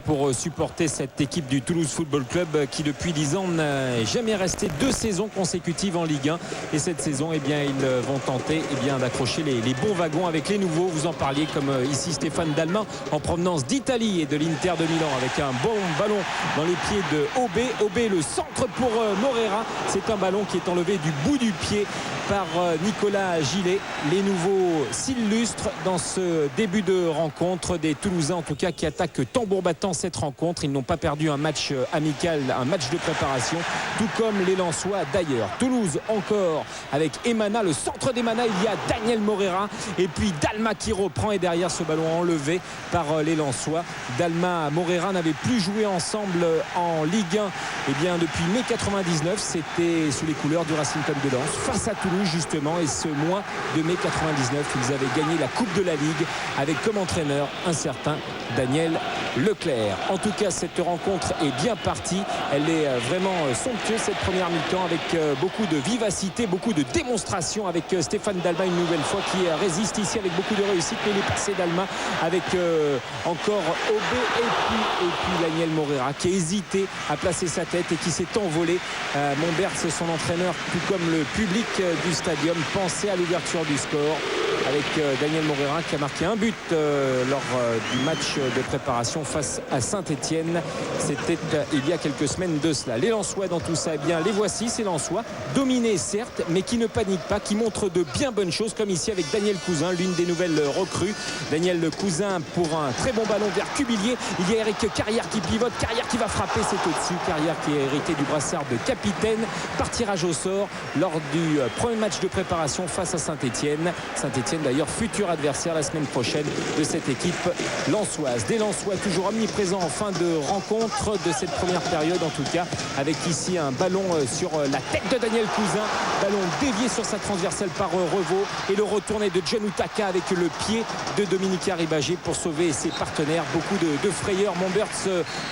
pour supporter cette équipe du Toulouse Football Club qui depuis 10 ans n'a jamais resté 2 saisons consécutives en Ligue 1 et cette saison eh bien, ils vont tenter d'accrocher les bons wagons avec les nouveaux. Vous en parliez comme ici Stéphane Dalma en provenance d'Italie et de l'Inter de Milan avec un bon ballon dans les pieds de Aubé, le centre pour Morera. C'est un ballon qui est enlevé du bout du pied par Nicolas Gillet. Les nouveaux s'illustrent dans ce début de rencontre des Toulousains en tout cas qui attaquent tambour battant cette rencontre. Ils n'ont pas perdu un match amical, un match de préparation, tout comme les Lensois d'ailleurs. Toulouse encore avec Emana, le centre d'Emana, il y a Daniel Morera et puis Dalma qui reprend et derrière ce ballon enlevé par les Lensois. Dalma, Morera n'avaient plus joué ensemble en Ligue 1 depuis mai 99, c'était sous les couleurs du Racing Club de Lens face à Toulouse justement, et ce mois de mai 99 ils avaient gagné la Coupe de la Ligue avec comme entraîneur un certain Daniel Leclerc. En tout cas cette rencontre est bien partie, elle est vraiment somptueuse cette première mi-temps avec beaucoup de vivacité, beaucoup de démonstration avec Stéphane Dalma une nouvelle fois qui résiste ici avec beaucoup de réussite, mais il est passé Dalma avec encore Aubé et puis Daniel Morera qui a hésité à placer sa tête et qui s'est envolé. Montbert, c'est son entraîneur tout comme le public du stadium pensait à l'ouverture du score avec Daniel Morera qui a marqué un but lors du match de préparation face à Saint-Etienne. C'était il y a quelques semaines de cela. Les Lensois dans tout ça, eh bien les voici, ces Lensois dominés certes mais qui ne paniquent pas, qui montrent de bien bonnes choses comme ici avec Daniel Cousin, l'une des nouvelles recrues. Daniel Cousin pour un très bon ballon vers Cubillier. Il y a Eric Carrière qui pivote, Carrière qui va frapper, c'est au-dessus. Carrière qui a hérité du brassard de capitaine par tirage au sort lors du premier match de préparation face à Saint-Etienne. Saint-Etienne d'ailleurs futur adversaire la semaine prochaine de cette équipe lensoise. Des Lensois toujours omniprésents en fin de rencontre de cette première période en tout cas, avec ici un ballon sur la tête de Daniel Cousin, ballon dévié sur sa transversale par Revaux et le retourné de John Utaka avec le pied de Dominique Arribagé pour sauver ses partenaires. Beaucoup de frayeur. Montbert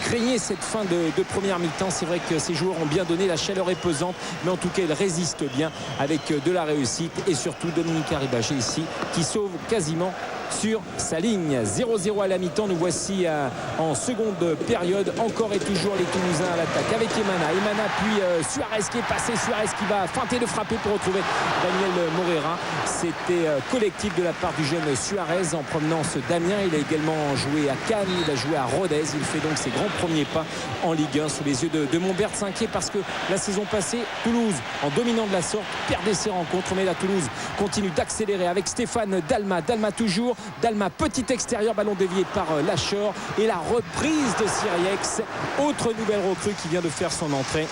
craignait cette fin de première mi-temps. C'est vrai que ces joueurs ont bien donné, la chaleur est pesante mais en tout cas ils résistent bien avec de la réussite et surtout Dominique Arribagé ici qui sauve quasiment sur sa ligne. 0-0 à la mi-temps. Nous voici en seconde période. Encore et toujours les Toulousains à l'attaque avec Emana puis Suarez qui est passé. Suarez qui va feinter de frapper pour retrouver Daniel Morera. C'était collectif de la part du jeune Suarez en provenance d'Amiens. Il a également joué à Cannes, il a joué à Rodez. Il fait donc ses grands premiers pas en Ligue 1 sous les yeux de Montbert. S'inquiète parce que la saison passée, Toulouse, en dominant de la sorte, perdait ses rencontres. Mais la Toulouse continue d'accélérer avec Stéphane Dalma. Dalma toujours. Dalma, petit extérieur, ballon dévié par Lachor et la reprise de Siriex, autre nouvelle recrue qui vient de faire son entrée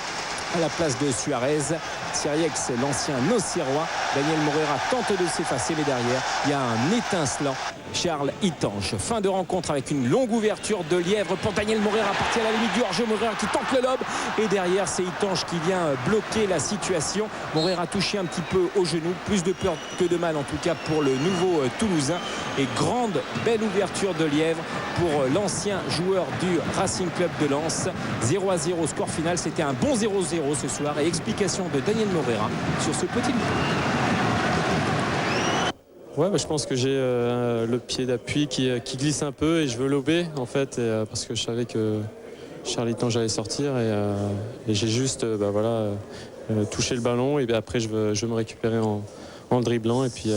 à la place de Suarez. Siriex, l'ancien Nocérois. Daniel Morera tente de s'effacer mais derrière il y a un étincelant Charles Itange. Fin de rencontre avec une longue ouverture de Lièvre pour Daniel Morera, parti à la limite du hors-jeu. Morera qui tente le lob et derrière c'est Itange qui vient bloquer la situation. Morera touché un petit peu au genou, plus de peur que de mal en tout cas pour le nouveau Toulousain, et grande belle ouverture de Lièvre pour l'ancien joueur du Racing Club de Lens. 0-0 score final, c'était un bon 0-0 ce soir et explication de Daniel Morera sur ce petit but. Ouais, je pense que j'ai le pied d'appui qui glisse un peu et je veux lober en fait parce que je savais que Charliton j'allais sortir et j'ai juste touché le ballon et après je veux me récupérer en dribblant et puis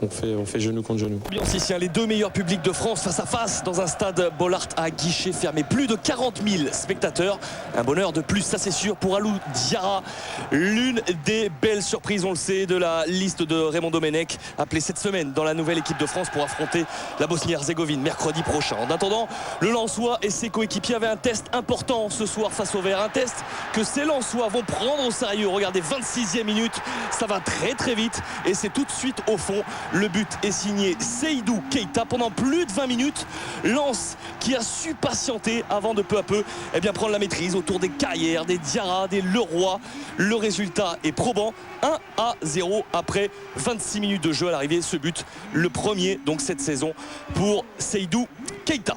on fait genou contre genou. Ambiance ici, les deux meilleurs publics de France face à face dans un stade Bollaert à guichet fermé. Plus de 40 000 spectateurs. Un bonheur de plus, ça c'est sûr, pour Alou Diarra. L'une des belles surprises, on le sait, de la liste de Raymond Domenech, appelé cette semaine dans la nouvelle équipe de France pour affronter la Bosnie-Herzégovine mercredi prochain. En attendant, le Lensois et ses coéquipiers avaient un test important ce soir face au Vert. Un test que ces Lensois vont prendre au sérieux. Regardez, 26e minute, ça va très très vite et c'est tout de suite au fond. Le but est signé Seydou Keita pendant plus de 20 minutes. Lens qui a su patienter avant de peu à peu prendre la maîtrise autour des Carrières, des Diarra, des Leroy. Le résultat est probant. 1-0 après 26 minutes de jeu à l'arrivée. Ce but, le premier donc cette saison pour Seydou Keita.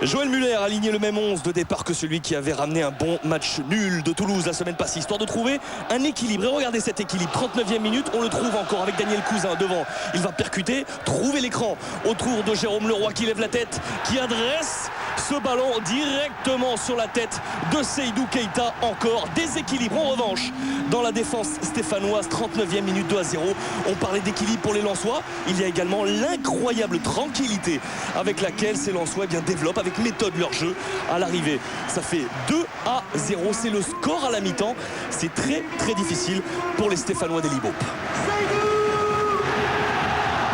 Joël Muller a aligné le même 11 de départ que celui qui avait ramené un bon match nul de Toulouse la semaine passée, histoire de trouver un équilibre. Et regardez cet équilibre, 39e minute, on le trouve encore avec Daniel Cousin devant. Il va percuter, trouver l'écran autour de Jérôme Leroy qui lève la tête, qui adresse ce ballon directement sur la tête de Seydou Keita. Encore déséquilibre en revanche dans la défense stéphanoise. 39e minute, 2-0. On parlait d'équilibre pour les Lensois. Il y a également l'incroyable tranquillité avec laquelle ces Lensois développent avec méthode leur jeu à l'arrivée. Ça fait 2-0. C'est le score à la mi-temps. C'est très très difficile pour les Stéphanois des Libop.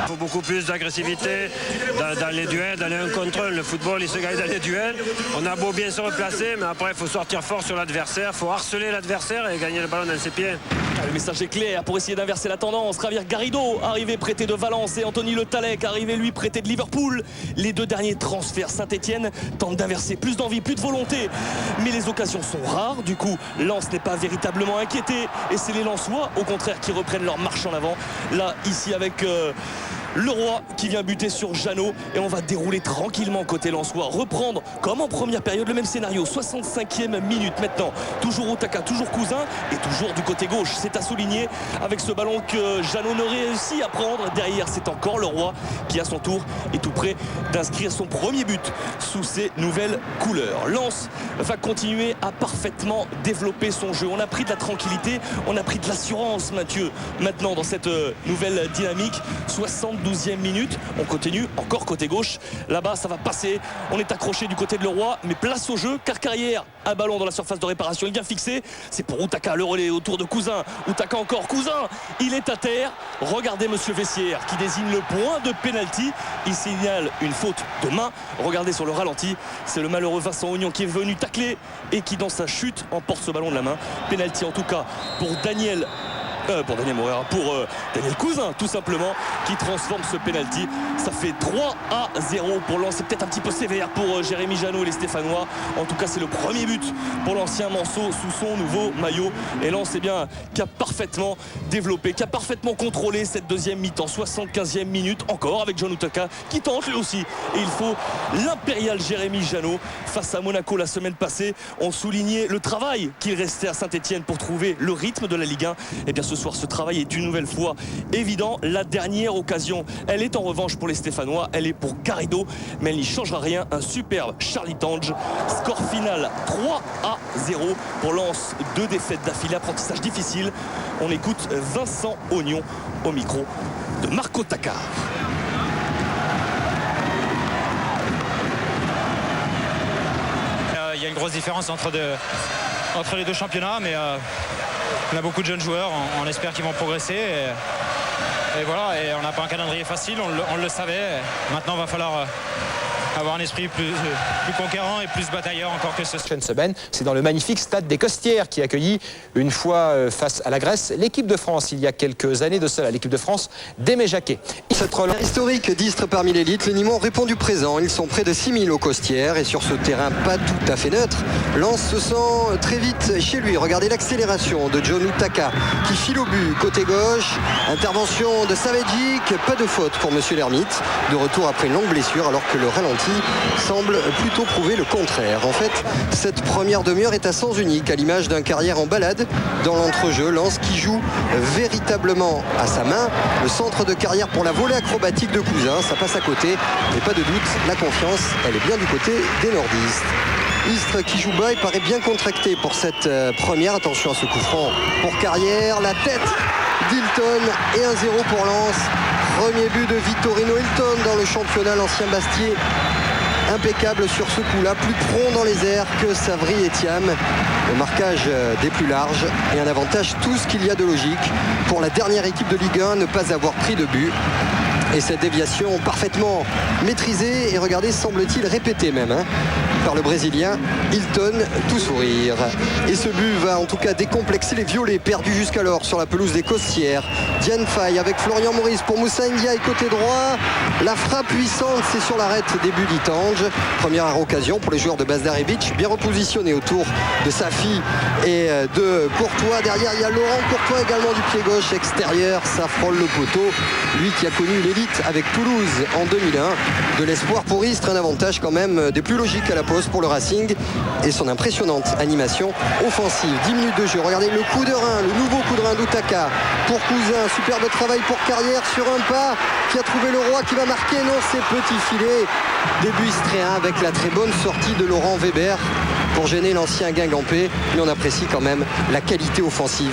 Il faut beaucoup plus d'agressivité dans les duels, dans les 1 contre 1. Le football, il se gagne dans les duels. On a beau bien se replacer, mais après, il faut sortir fort sur l'adversaire. Il faut harceler l'adversaire et gagner le ballon dans ses pieds. Le message est clair pour essayer d'inverser la tendance. Javier Garrido, arrivé prêté de Valence, et Anthony Le Tallec, arrivé lui prêté de Liverpool. Les deux derniers transferts. Saint-Etienne tente d'inverser. Plus d'envie, plus de volonté. Mais les occasions sont rares. Du coup, Lens n'est pas véritablement inquiété. Et c'est les Lensois, au contraire, qui reprennent leur marche en avant. Là, ici, avec Leroy qui vient buter sur Jeannot. Et on va dérouler tranquillement côté Lensois. Reprendre, comme en première période, le même scénario. 65e minute maintenant. Toujours Outaka, toujours Cousin. Et toujours du côté gauche. C'est à souligner avec ce ballon que Jeannot ne réussit à prendre. Derrière, c'est encore Leroy qui, à son tour, est tout près d'inscrire son premier but sous ses nouvelles couleurs. Lens va continuer à parfaitement développer son jeu. On a pris de la tranquillité, on a pris de l'assurance, Mathieu, maintenant dans cette nouvelle dynamique. 72e minute, on continue encore côté gauche. Là-bas, ça va passer. On est accroché du côté de Leroy, mais place au jeu, car Carrière, un ballon dans la surface de réparation. Il vient fixé. C'est pour Outaka, le relais autour de Cousin. Outaka encore, Cousin, il est à terre. Regardez monsieur Vessière qui désigne le point de pénalty. Il signale une faute de main. Regardez sur le ralenti, c'est le malheureux Vincent Ognon qui est venu tacler et qui dans sa chute emporte ce ballon de la main. Pénalty en tout cas pour Daniel Moreira, pour Daniel Cousin tout simplement, qui transforme ce pénalty. Ça fait 3-0 pour Lens. C'est peut-être un petit peu sévère pour Jérémy Jeannot et les Stéphanois. En tout cas, c'est le premier but pour l'ancien Manceau sous son nouveau maillot. Et Lens, qui a parfaitement développé, qui a parfaitement contrôlé cette deuxième mi-temps. 75e minute encore avec John Outaka qui tente lui aussi. Et il faut l'impérial Jérémy Jeannot face à Monaco la semaine passée. On soulignait le travail qu'il restait à Saint-Etienne pour trouver le rythme de la Ligue 1. Et bien ce soir, ce travail est une nouvelle fois évident. La dernière occasion, elle est en revanche pour les Stéphanois, elle est pour Garrido, mais elle n'y changera rien. Un superbe Charlie Tange. Score final 3-0 pour Lens. 2 défaites d'affilée, apprentissage difficile. On écoute Vincent Ognon au micro de Marco Takar. Il y a une grosse différence entre les deux championnats, mais on a beaucoup de jeunes joueurs, on espère qu'ils vont progresser et voilà, et on n'a pas un calendrier facile, on le savait. Maintenant il va falloir avoir un esprit plus conquérant et plus batailleur encore que ce semaine. C'est dans le magnifique stade des Costières qui accueillit une fois face à la Grèce l'équipe de France il y a quelques années de cela, l'équipe de France d'Aimé Jacquet. Cette relance historique d'Istres parmi l'élite, les Nîmois ont répondu présent. Ils sont près de 6000 aux Costières et sur ce terrain pas tout à fait neutre, Lens se sent très vite chez lui. Regardez l'accélération de John Outaka qui file au but côté gauche. Intervention de Savedjic, pas de faute pour monsieur l'Ermite. De retour après une longue blessure alors que le ralenti semble plutôt prouver le contraire. En fait, cette première demi-heure est à sens unique, à l'image d'un Carrière en balade dans l'entrejeu. Lens qui joue véritablement à sa main. Le centre de Carrière pour la volée acrobatique de Cousin, ça passe à côté, mais pas de doute, la confiance, elle est bien du côté des nordistes. Istres qui joue bas, il paraît bien contracté pour cette première. Attention à ce coup franc pour Carrière, la tête d'Hilton et 1-0 pour Lens. Premier but de Vittorino Hilton dans le championnat, l'ancien Bastier. Impeccable sur ce coup-là, plus prompt dans les airs que Savry et Thiam. Le marquage des plus larges et un avantage tout ce qu'il y a de logique pour la dernière équipe de Ligue 1, ne pas avoir pris de but. Et cette déviation parfaitement maîtrisée et regardez, semble-t-il répétée même par le Brésilien Hilton, tout sourire. Et ce but va en tout cas décomplexer les violets perdus jusqu'alors sur la pelouse des Costières. Diane Faye avec Florian Maurice pour Moussa Ndiaye côté droit. La frappe puissante, c'est sur l'arrêt début d'Itange. Première occasion pour les joueurs de Bazdarevic, bien repositionné autour de Safi et de Courtois. Derrière, il y a Laurent Courtois également du pied gauche extérieur. Ça frôle le poteau. Lui qui a connu une élite l'élite avec Toulouse en 2001. De l'espoir pour Istres, un avantage quand même des plus logiques à la pause pour le Racing et son impressionnante animation offensive. 10 minutes de jeu, regardez le coup de rein, le nouveau coup de rein d'Outaka pour Cousin, superbe travail pour Carrière sur un pas qui a trouvé le roi qui va marquer, non c'est petit filet. Début istréen avec la très bonne sortie de Laurent Weber pour gêner l'ancien Guingampais, mais on apprécie quand même la qualité offensive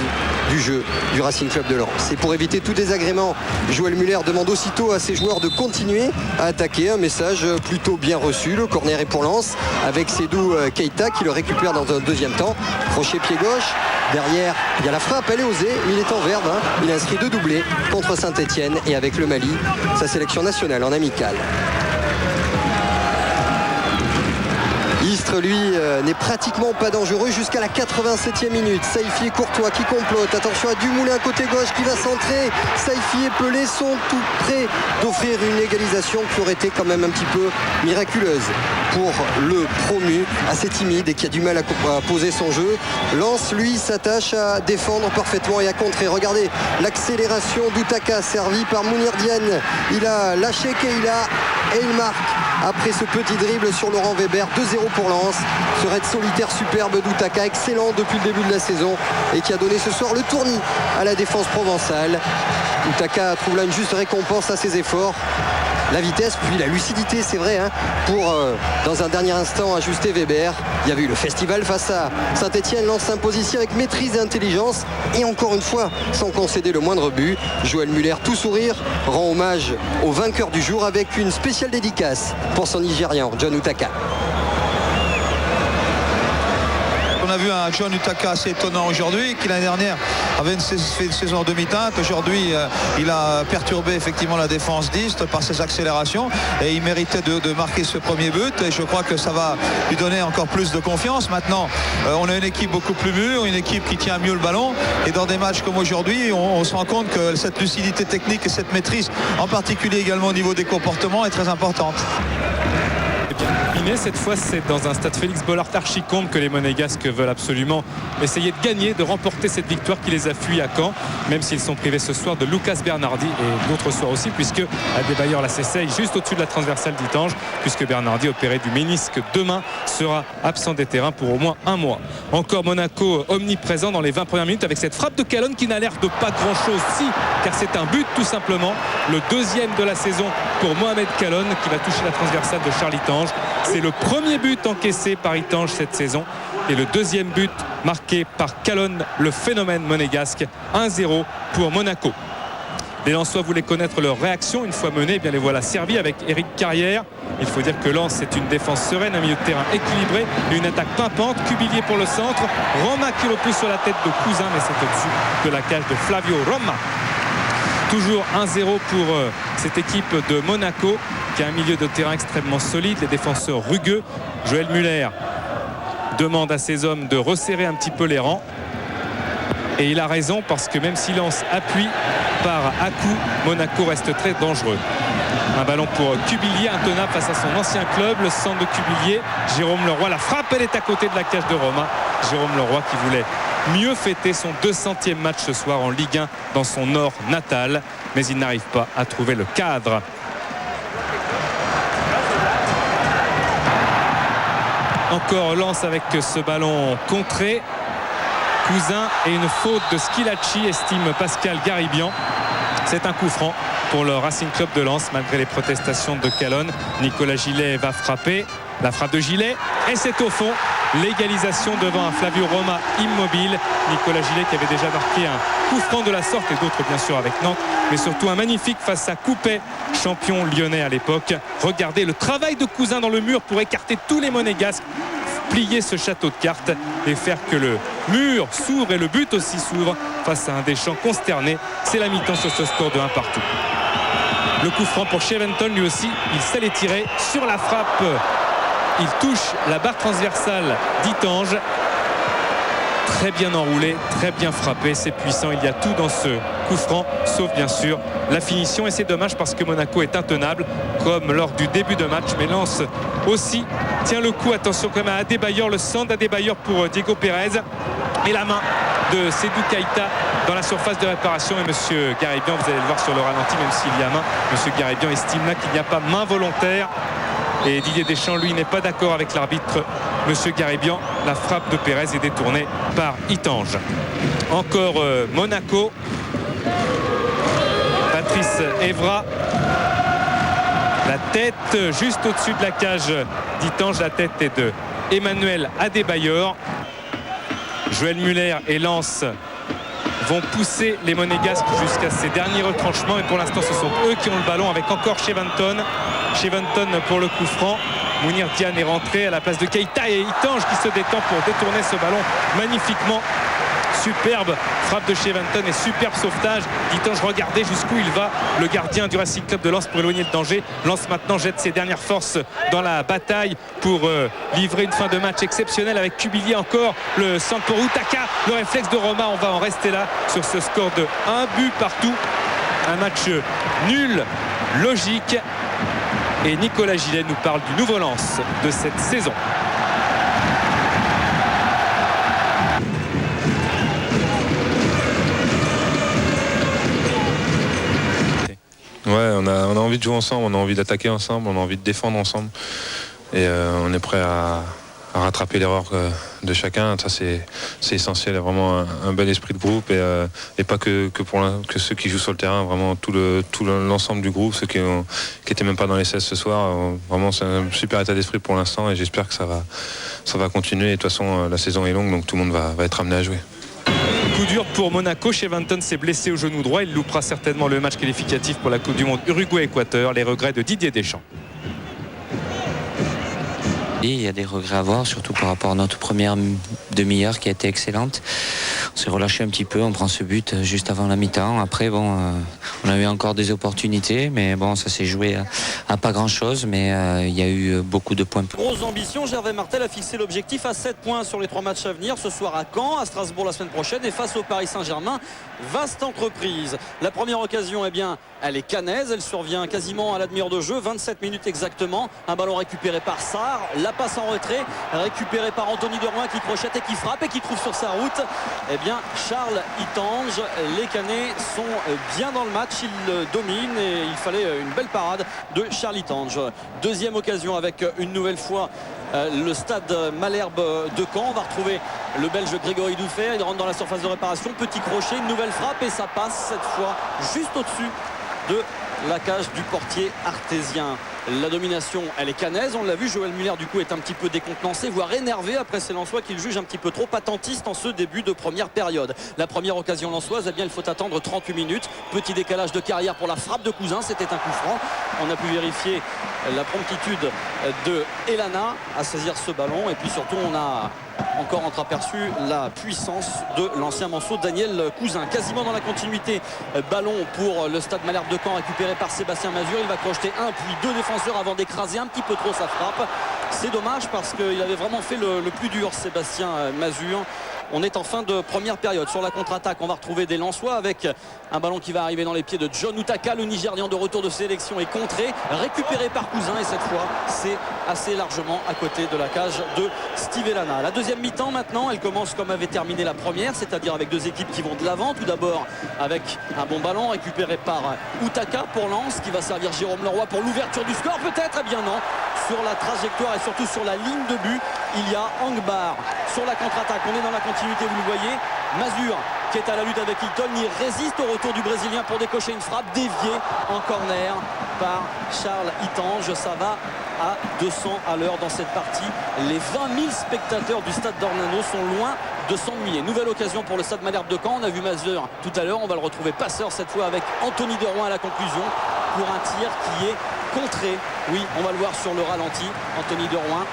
du jeu du Racing Club de Lens. Et pour éviter tout désagrément, Joël Muller demande aussitôt à ses joueurs de continuer à attaquer. Un message plutôt bien reçu. Le corner est pour Lens avec Seydou Keita qui le récupère dans un deuxième temps. Crochet pied gauche. Derrière, il y a la frappe, elle est osée. Il est en verbe. Il a inscrit 2 doublés contre Saint-Etienne et avec le Mali, sa sélection nationale en amical. Istres, lui, n'est pratiquement pas dangereux jusqu'à la 87e minute. Saïfi et Courtois qui complotent. Attention à Dumoulin côté gauche qui va centrer. Saïfi et Pelé sont tout près d'offrir une égalisation qui aurait été quand même un petit peu miraculeuse pour le promu, assez timide et qui a du mal à poser son jeu. Lens, lui, s'attache à défendre parfaitement et à contrer. Regardez l'accélération d'Outaka servie par Mounir Diagne. Il a lâché Keïla et il marque. Après ce petit dribble sur Laurent Weber, 2-0 pour Lens. Ce raid solitaire superbe d'Outaka, excellent depuis le début de la saison et qui a donné ce soir le tournis à la défense provençale. Outaka trouve là une juste récompense à ses efforts. La vitesse, puis la lucidité, c'est vrai, pour dans un dernier instant ajuster Weber. Il y avait eu le festival face à Saint-Etienne. Lens s'impose ici avec maîtrise et intelligence et encore une fois sans concéder le moindre but. Joël Muller, tout sourire, rend hommage au vainqueur du jour avec une spéciale dédicace pour son Nigérian John Outaka. On a vu un John Outaka assez étonnant aujourd'hui, qui l'année dernière avait fait une saison en demi-teinte. Aujourd'hui, il a perturbé effectivement la défense d'Istres par ses accélérations et il méritait de marquer ce premier but. Et je crois que ça va lui donner encore plus de confiance. Maintenant, on a une équipe beaucoup plus mûre, une équipe qui tient mieux le ballon. Et dans des matchs comme aujourd'hui, on se rend compte que cette lucidité technique et cette maîtrise, en particulier également au niveau des comportements, est très importante. Cette fois, c'est dans un stade Félix Bollard Archicombe que les Monégasques veulent absolument essayer de gagner, de remporter cette victoire qui les a fui à Caen, même s'ils sont privés ce soir de Lucas Bernardi et d'autres soirs aussi, puisque Adebayor la s'essaye juste au-dessus de la transversale d'Itange, puisque Bernardi, opéré du ménisque demain, sera absent des terrains pour au moins un mois. Encore Monaco omniprésent dans les 20 premières minutes avec cette frappe de Calonne qui n'a l'air de pas grand-chose, car c'est un but tout simplement, le deuxième de la saison pour Mohamed Calonne qui va toucher la transversale de Charles Itange. C'est le premier but encaissé par Itange cette saison et le deuxième but marqué par Calonne, le phénomène monégasque. 1-0 pour Monaco. Les Lensois voulaient connaître leur réaction une fois menés, bien les voilà servis avec Éric Carrière. Il faut dire que Lens c'est une défense sereine, un milieu de terrain équilibré, une attaque pimpante, Cubillier pour le centre, Roma qui repousse sur la tête de Cousin, mais c'est au-dessus de la cage de Flavio Roma. Toujours 1-0 pour cette équipe de Monaco qui a un milieu de terrain extrêmement solide, les défenseurs rugueux. Joël Muller demande à ses hommes de resserrer un petit peu les rangs et il a raison parce que même si Lens appuie par à-coup, Monaco reste très dangereux. Un ballon pour Cubillier, intenable face à son ancien club, le centre de Cubillier. Jérôme Leroy, la frappe elle est à côté de la cage de Roma. Jérôme Leroy qui voulait mieux fêter son 200e match ce soir en Ligue 1 dans son nord natal, mais il n'arrive pas à trouver le cadre. Encore Lens avec ce ballon contré. Cousin et une faute de Schilacci, estime Pascal Garibian. C'est un coup franc pour le Racing Club de Lens malgré les protestations de Calonne. Nicolas Gillet va frapper. La frappe de Gillet et c'est au fond. L'égalisation devant un Flavio Roma immobile. Nicolas Gillet qui avait déjà marqué un coup franc de la sorte et d'autres bien sûr avec Nantes, mais surtout un magnifique face à Coupet, champion lyonnais à l'époque. Regardez le travail de Cousin dans le mur pour écarter tous les Monégasques, plier ce château de cartes et faire que le mur s'ouvre et le but aussi s'ouvre face à un Deschamps consterné. C'est la mi-temps sur ce score de 1 partout. Le coup franc pour Cheventon, lui aussi il sait les tirer sur la frappe. Il touche la barre transversale d'Itange. Très bien enroulé, très bien frappé, c'est puissant. Il y a tout dans ce coup franc, sauf bien sûr la finition. Et c'est dommage parce que Monaco est intenable, comme lors du début de match. Mais Lens aussi tient le coup. Attention quand même à Adebayor, le centre d'Adebayor pour Diego Pérez. Et la main de Seydou Keita dans la surface de réparation. Et monsieur Garibian, vous allez le voir sur le ralenti, même s'il y a main, monsieur Garibian estime là qu'il n'y a pas main volontaire. Et Didier Deschamps, lui, n'est pas d'accord avec l'arbitre, monsieur Garibian. La frappe de Pérez est détournée par Itange. Encore Monaco. Patrice Evra. La tête juste au-dessus de la cage d'Itange. La tête est de Emmanuel Adebayor. Joël Muller et Lens vont pousser les Monégasques jusqu'à ces derniers retranchements. Et pour l'instant, ce sont eux qui ont le ballon avec encore Cheventon. Cheventon pour le coup franc. Mounir Diane est rentré à la place de Keita et Itange qui se détend pour détourner ce ballon magnifiquement. Superbe frappe de Cheventon et superbe sauvetage d'Itange. Regardez jusqu'où il va, le gardien du Racing Club de Lens, pour éloigner le danger. Lens maintenant jette ses dernières forces dans la bataille pour livrer une fin de match exceptionnelle avec Cubillier encore. Le centre pour Utaka, le réflexe de Roma. On va en rester là sur ce score de 1 but partout. Un match nul, logique. Et Nicolas Gillet nous parle du nouveau Lens de cette saison. Ouais, on a envie de jouer ensemble, on a envie d'attaquer ensemble, on a envie de défendre ensemble. Et on est prêt à rattraper l'erreur de chacun. Ça, c'est essentiel. Vraiment un bel esprit de groupe et pas que ceux qui jouent sur le terrain. Vraiment tout l'ensemble du groupe, ceux qui étaient même pas dans les 16 ce soir. Vraiment, c'est un super état d'esprit pour l'instant et j'espère que ça va continuer. Et de toute façon, la saison est longue, donc tout le monde va être amené à jouer. Coup dur pour Monaco. Cheventon s'est blessé au genou droit. Il loupera certainement le match qualificatif pour la Coupe du Monde Uruguay-Équateur. Les regrets de Didier Deschamps. Il y a des regrets à avoir, surtout par rapport à notre première demi-heure qui a été excellente. On s'est relâché un petit peu, on prend ce but juste avant la mi-temps. Après, bon, on a eu encore des opportunités, mais bon, ça s'est joué à pas grand-chose, mais il y a eu beaucoup de points. Grosse ambition, Gervais Martel a fixé l'objectif à 7 points sur les 3 matchs à venir. Ce soir à Caen, à Strasbourg la semaine prochaine et face au Paris Saint-Germain. Vaste entreprise. La première occasion, eh bien, elle est cannaise. Elle survient quasiment à la demi-heure de jeu, 27 minutes exactement. Un ballon récupéré par Sarr. La passe en retrait, récupéré par Anthony de Rouen qui crochette et qui frappe et qui trouve sur sa route, eh bien, Charles Itange. Les Canets sont bien dans le match, ils dominent et il fallait une belle parade de Charles Itange. Deuxième occasion avec une nouvelle fois le stade Malherbe de Caen. On va retrouver le Belge Grégory Doufer. Il rentre dans la surface de réparation. Petit crochet, une nouvelle frappe et ça passe cette fois juste au-dessus de la cage du portier artésien. La domination, elle est cannaise, on l'a vu. Joël Muller du coup est un petit peu décontenancé, voire énervé après ces Lensois qu'il juge un petit peu trop attentistes en ce début de première période. La première occasion lensoise, eh bien il faut attendre 38 minutes. Petit décalage de carrière pour la frappe de Cousin, c'était un coup franc. On a pu vérifier la promptitude de Elana à saisir ce ballon et puis surtout on a encore entreaperçu la puissance de l'ancien Manceau Daniel Cousin. Quasiment dans la continuité, ballon pour le stade Malherbe de Caen récupéré par Sébastien Mazur. Il va crocheter un puis deux défenseurs avant d'écraser un petit peu trop sa frappe. C'est dommage parce qu'il avait vraiment fait le plus dur, Sébastien Mazur. On est en fin de première période. Sur la contre-attaque, on va retrouver des Lensois avec un ballon qui va arriver dans les pieds de John Utaka. Le Nigérian de retour de sélection est contré, récupéré par Cousin et cette fois c'est assez largement à côté de la cage de Steve Elana. La deuxième mi-temps maintenant, elle commence comme avait terminé la première, c'est-à-dire avec deux équipes qui vont de l'avant. Tout d'abord avec un bon ballon récupéré par Utaka pour Lens qui va servir Jérôme Leroy pour l'ouverture du score peut-être. Eh bien non, sur la trajectoire et surtout sur la ligne de but, il y a Angbar. Sur la contre-attaque, on est dans la continuité, vous le voyez. Mazur qui est à la lutte avec Hilton, il résiste au retour du Brésilien pour décocher une frappe déviée en corner par Charles Itange. Ça va à 200 à l'heure dans cette partie. Les 20 000 spectateurs du stade d'Ornano sont loin de s'ennuyer. Nouvelle occasion pour le stade Malherbe de Caen. On a vu Mazur tout à l'heure, on va le retrouver passeur cette fois avec Anthony de Rouen à la conclusion pour un tir qui est contré. Oui, on va le voir sur le ralenti. Anthony de Rouen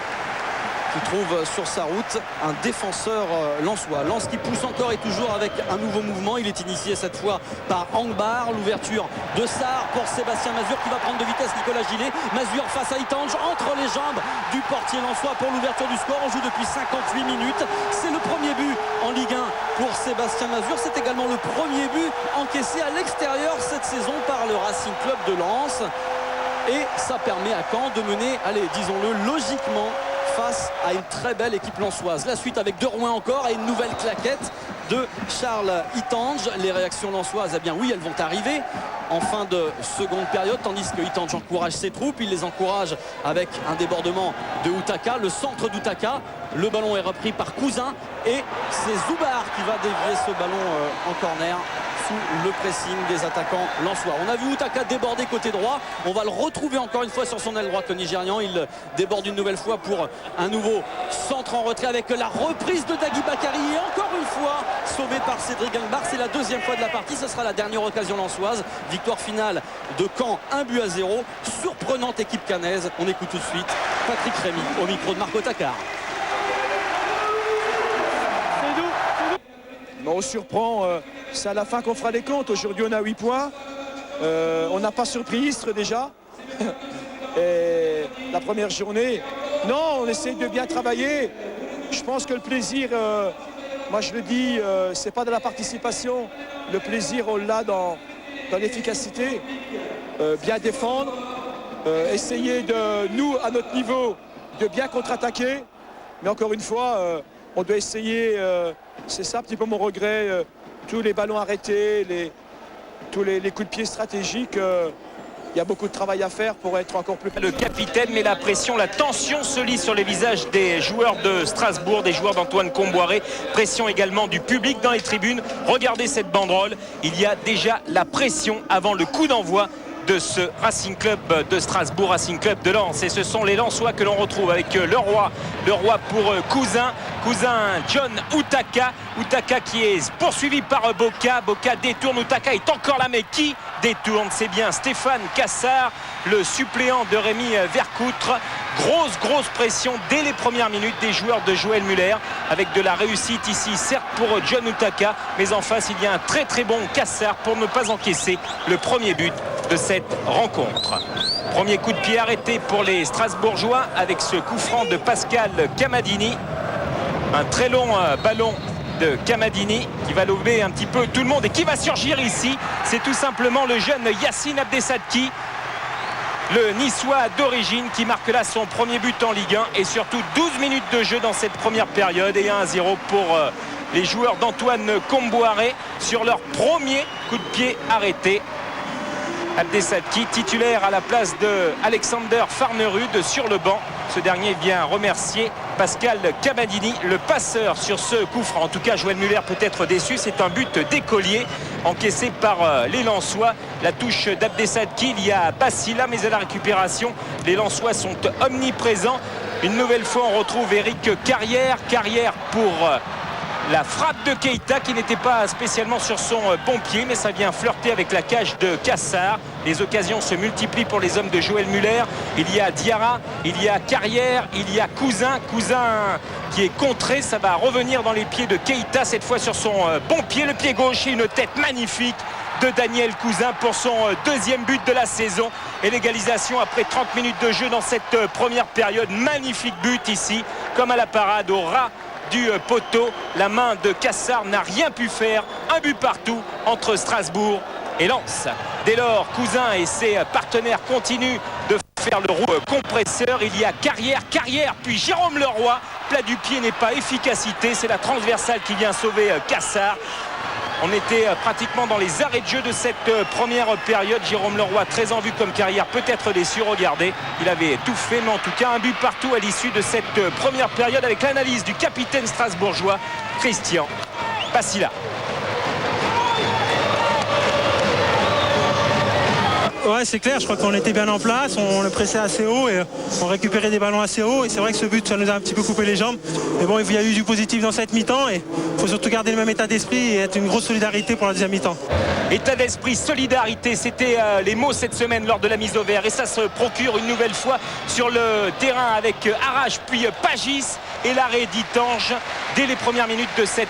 qui trouve sur sa route un défenseur lensois. Lens qui pousse encore et toujours avec un nouveau mouvement. Il est initié cette fois par Angbar. L'ouverture de Sarr pour Sébastien Mazur qui va prendre de vitesse Nicolas Gillet. Mazur face à Itange entre les jambes du portier lensois pour l'ouverture du score. On joue depuis 58 minutes. C'est le premier but en Ligue 1 pour Sébastien Mazur. C'est également le premier but encaissé à l'extérieur cette saison par le Racing Club de Lens. Et ça permet à Caen de mener, allez, disons-le, logiquement face à une très belle équipe lensoise. La suite avec De Rouen encore et une nouvelle claquette de Charles Itange. Les réactions lensoises, eh bien oui, elles vont arriver en fin de seconde période, tandis que Itange encourage ses troupes. Il les encourage avec un débordement de Outaka, le centre d'Outaka. Le ballon est repris par Cousin et c'est Zoubar qui va dévier ce ballon en corner sous le pressing des attaquants lensois. On a vu Outaka déborder côté droit. On va le retrouver encore une fois sur son aile droite, le Nigérian. Il déborde une nouvelle fois pour un nouveau centre en retrait avec la reprise de Dagui Bakary. Et encore une fois, sauvé par Cédric Gangbar. C'est la deuxième fois de la partie. Ce sera la dernière occasion lensoise. Victoire finale de Caen, 1-0. Surprenante équipe cannaise. On écoute tout de suite Patrick Rémy au micro de Marco Takar. On surprend, c'est à la fin qu'on fera les comptes. Aujourd'hui on a 8 points, on n'a pas surpris Istres déjà. Et la première journée, non, on essaie de bien travailler. Je pense que le plaisir, moi je le dis, c'est pas de la participation. Le plaisir on l'a dans l'efficacité, bien défendre, essayer de, nous à notre niveau, de bien contre-attaquer. Mais encore une fois, on doit essayer, c'est ça un petit peu mon regret, tous les ballons arrêtés, tous les coups de pied stratégiques. Il y a beaucoup de travail à faire pour être encore plus... Le capitaine, mais la pression, la tension se lit sur les visages des joueurs de Strasbourg, des joueurs d'Antoine Comboiré. Pression également du public dans les tribunes. Regardez cette banderole, il y a déjà la pression avant le coup d'envoi de ce Racing Club de Strasbourg, Racing Club de Lens. Et ce sont les Lensois que l'on retrouve avec Leroy pour Cousin John Outaka qui est poursuivi par Boka détourne, Outaka est encore là, mais qui détourne? C'est bien Stéphane Cassard, le suppléant de Rémi Vercoutre. Grosse pression dès les premières minutes des joueurs de Joël Muller, avec de la réussite ici certes pour John Outaka, mais en face il y a un très bon Cassard pour ne pas encaisser le premier but de cette rencontre. Premier coup de pied arrêté pour les Strasbourgeois avec ce coup franc de Pascal Camadini. Un très long ballon de Camadini qui va lober un petit peu tout le monde et qui va surgir ici. C'est tout simplement le jeune Yacine Abdessadki, le Niçois d'origine, qui marque là son premier but en Ligue 1 et surtout 12 minutes de jeu dans cette première période et 1-0 pour les joueurs d'Antoine Comboiré sur leur premier coup de pied arrêté. Abdessadki titulaire à la place de Alexander Farnerud sur le banc. Ce dernier vient remercier Pascal Camadini, le passeur sur ce coup franc. En tout cas, Joël Muller peut être déçu. C'est un but d'écolier encaissé par les Lensois. La touche d'Abdessadki, il y a Bassila, mais à la récupération, les Lensois sont omniprésents. Une nouvelle fois, on retrouve Eric Carrière pour la frappe de Keita qui n'était pas spécialement sur son bon pied, mais ça vient flirter avec la cage de Cassard. Les occasions se multiplient pour les hommes de Joël Muller. Il y a Diarra, il y a Carrière, il y a Cousin qui est contré. Ça va revenir dans les pieds de Keita, cette fois sur son bon pied, le pied gauche, et une tête magnifique de Daniel Cousin pour son deuxième but de la saison. Et l'égalisation après 30 minutes de jeu dans cette première période. Magnifique but ici, comme à la parade, au ras du poteau. La main de Cassard n'a rien pu faire. Un but partout entre Strasbourg et Lens. Dès lors, Cousin et ses partenaires continuent de faire le rouleau compresseur. Il y a Carrière, puis Jérôme Leroy. Plat du pied n'est pas efficacité. C'est la transversale qui vient sauver Cassard. On était pratiquement dans les arrêts de jeu de cette première période. Jérôme Leroy, très en vue comme Carrière, peut-être déçu. Regardez, il avait tout fait, mais en tout cas un but partout à l'issue de cette première période, avec l'analyse du capitaine strasbourgeois Christian Bassila. Ouais, c'est clair, je crois qu'on était bien en place, on le pressait assez haut et on récupérait des ballons assez haut, et c'est vrai que ce but, ça nous a un petit peu coupé les jambes. Mais bon, il y a eu du positif dans cette mi-temps et il faut surtout garder le même état d'esprit et être une grosse solidarité pour la deuxième mi-temps. État d'esprit, solidarité, c'était les mots cette semaine lors de la mise au vert, et ça se procure une nouvelle fois sur le terrain avec Arrache puis Pagis et l'arrêt d'Itange. dès les premières minutes de cette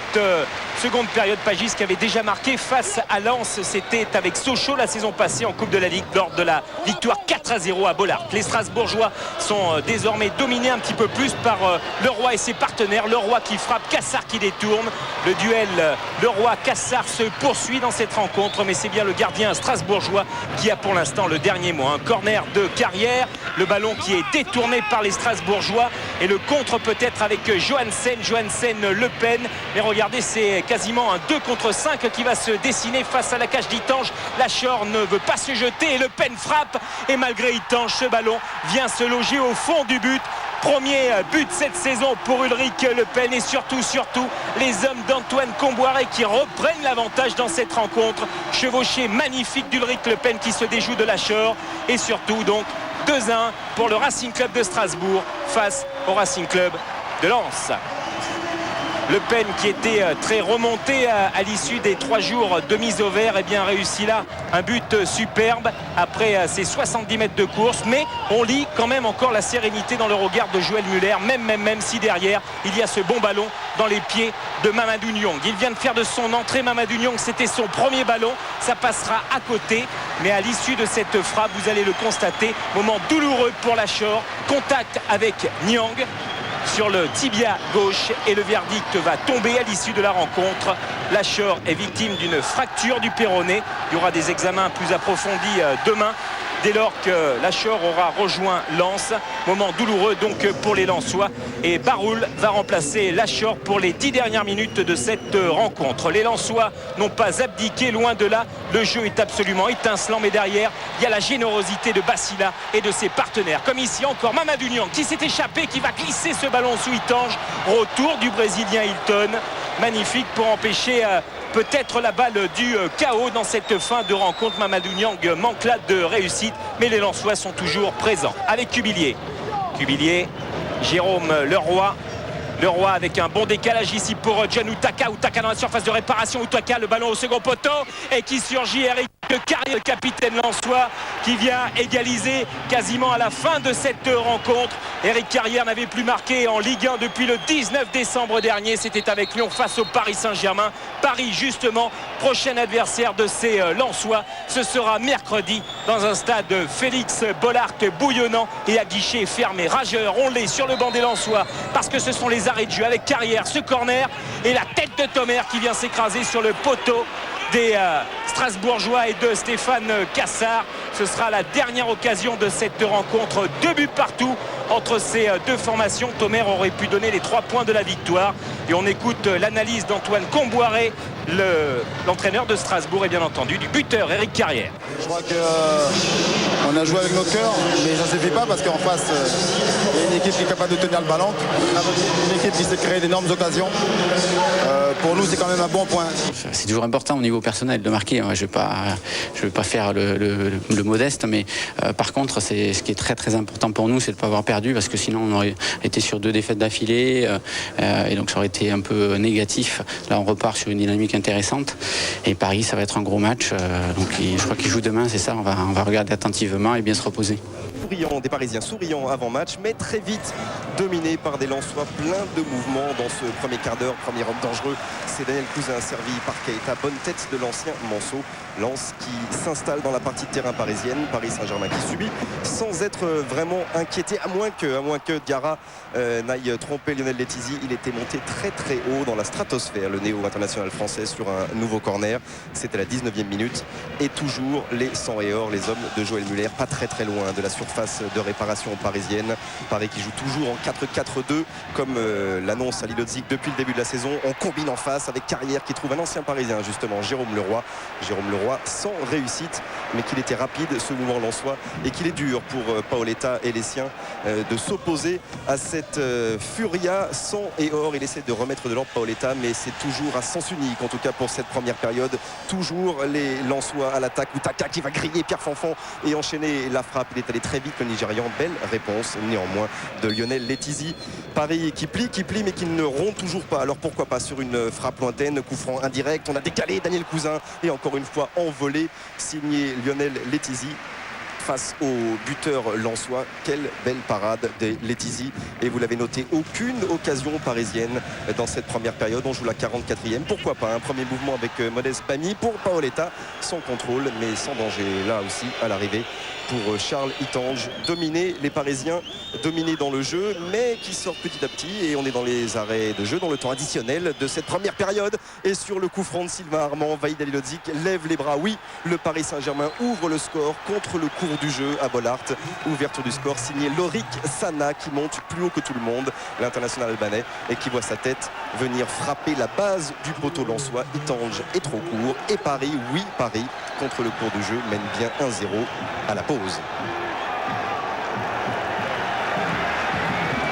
seconde période. Pagis qui avait déjà marqué face à Lens, c'était avec Sochaux la saison passée en Coupe de la Ligue lors de la victoire 4-0 à Bollaert. Les Strasbourgeois sont désormais dominés un petit peu plus par Leroy et ses partenaires. Leroy qui frappe, Cassard qui détourne. Le duel Leroy-Cassard se poursuit dans cette rencontre, mais c'est bien le gardien strasbourgeois qui a pour l'instant le dernier mot. Un corner de Carrière, le ballon qui est détourné par les Strasbourgeois et le contre peut-être avec Johansen, Le Pen. Mais regardez, c'est quasiment un 2 contre 5 qui va se dessiner face à la cage d'Itange. Lachor ne veut pas se jeter et Le Pen frappe, et malgré Itange, ce ballon vient se loger au fond du but. Premier but cette saison pour Ulrich Le Pen, et surtout les hommes d'Antoine Comboiré qui reprennent l'avantage dans cette rencontre. Chevauché magnifique d'Ulrich Le Pen qui se déjoue de Lachor, et surtout donc 2-1 pour le Racing Club de Strasbourg face au Racing Club de Lens. Le Pen qui était très remonté à l'issue des 3 jours de mise au vert, et bien réussit là un but superbe après ses 70 mètres de course. Mais on lit quand même encore la sérénité dans le regard de Joël Muller, même si derrière il y a ce bon ballon dans les pieds de Mamadou Niang. Il vient de faire de son entrée, Mamadou Niang, c'était son premier ballon, ça passera à côté, mais à l'issue de cette frappe, vous allez le constater, moment douloureux pour Lachor, contact avec Niang sur le tibia gauche, et le verdict va tomber à l'issue de la rencontre. Lachor est victime d'une fracture du péroné. Il y aura des examens plus approfondis demain, dès lors que Lachor aura rejoint Lens. Moment douloureux donc pour les Lensois, et Baroul va remplacer Lachor pour les 10 dernières minutes de cette rencontre. Les Lensois n'ont pas abdiqué, loin de là. Le jeu est absolument étincelant, mais derrière il y a la générosité de Bassila et de ses partenaires, comme ici encore Mamadou Niang qui s'est échappé, qui va glisser ce ballon sous Itange. Retour du Brésilien Hilton, magnifique pour empêcher peut-être la balle du chaos dans cette fin de rencontre. Mamadou Niang manque là de réussite, mais les Lensois sont toujours présents avec Cubillier, Jérôme Leroy avec un bon décalage ici pour John Utaka dans la surface de réparation. Utaka, le ballon au second poteau, et qui surgit Eric Carrière, le capitaine lensois, qui vient égaliser quasiment à la fin de cette rencontre. Eric Carrière n'avait plus marqué en Ligue 1 depuis le 19 décembre dernier. C'était avec Lyon face au Paris Saint-Germain. Paris justement, prochain adversaire de ces Lensois. Ce sera mercredi dans un stade Félix Bollaert bouillonnant et à guichet fermé. Rageur, on l'est sur le banc des Lensois, parce que ce sont les arrêts de jeu avec Carrière, ce corner et la tête de Thomer qui vient s'écraser sur le poteau des Strasbourgeois et de Stéphane Cassard. Ce sera la dernière occasion de cette rencontre. 2 buts partout entre ces deux formations. Thomer aurait pu donner les 3 points de la victoire. Et on écoute l'analyse d'Antoine Comboiré, l'entraîneur de Strasbourg, et bien entendu du buteur Eric Carrière. Je crois qu'on a joué avec notre cœur, mais ça ne suffit pas, parce qu'en face, il y a une équipe qui est capable de tenir le ballon, une équipe qui s'est créée d'énormes occasions. Pour nous, c'est quand même un bon point. C'est toujours important au niveau personnel de marquer. Je ne vais pas faire le modeste, mais par contre, ce qui est très très important pour nous, c'est de ne pas avoir perdu, parce que sinon on aurait été sur 2 défaites d'affilée, et donc ça aurait été un peu négatif. Là, on repart sur une dynamique intéressante, et Paris, ça va être un gros match. Donc je crois qu'ils jouent demain, c'est ça. On va regarder attentivement et bien se reposer. Des Parisiens souriants avant match, mais très vite dominés par des Lensois, plein de mouvements dans ce premier quart d'heure. Premier homme dangereux, c'est Daniel Cousin, servi par Keita. Bonne tête de l'ancien Manceau. Lens qui s'installe dans la partie de terrain parisienne. Paris Saint-Germain qui subit sans être vraiment inquiété, à moins que Diarra n'aille tromper Lionel Letizy. Il était monté très très haut dans la stratosphère, le néo-international français, sur un nouveau corner. C'était la 19e minute, et toujours les 100 et or, les hommes de Joël Muller, pas très très loin de la surface de réparation parisienne. Paris qui joue toujours en 4-4-2, comme l'annonce Ali Lodzik depuis le début de la saison. On combine en face avec Carrière qui trouve un ancien parisien, justement, Jérôme Leroy sans réussite, mais qu'il était rapide, ce mouvement lensois, et qu'il est dur pour Paoletta et les siens de s'opposer à cette furia 100 et or. Il essaie de remettre de l'ordre, Paoletta, mais c'est toujours à sens unique, en tout cas pour cette première période. Toujours les Lensois à l'attaque. Utaka qui va griller Pierre Fanfan et enchaîner la frappe. Il est allé très vite, le Nigérian. Belle réponse néanmoins de Lionel Letizy. Paris qui plie, mais qui ne rompt toujours pas. Alors pourquoi pas sur une frappe lointaine, coup franc indirect. On a décalé Daniel Cousin, et encore une fois envolé, signé Lionel Letizy. face au buteur lensois. Quelle belle parade de Letizy. Et vous l'avez noté, aucune occasion parisienne dans cette première période. On joue la 44e. Pourquoi pas un premier mouvement avec Modeste Pamy pour Paoletta, sans contrôle mais sans danger là aussi à l'arrivée pour Charles Itange. Dominer les Parisiens, dominer dans le jeu, mais qui sortent petit à petit. Et on est dans les arrêts de jeu, dans le temps additionnel de cette première période. Et sur le coup franc de Sylvain Armand, Vahid Halilhodžić lève les bras. Oui, le Paris Saint-Germain ouvre le score contre le cours du jeu à Bollaert. Ouverture du score signé Lorik Sana, qui monte plus haut que tout le monde, l'international albanais, et qui voit sa tête venir frapper la base du poteau lensois. Itange est trop court. Et Paris, oui, Paris, contre le cours du jeu, mène bien 1-0 à la pause.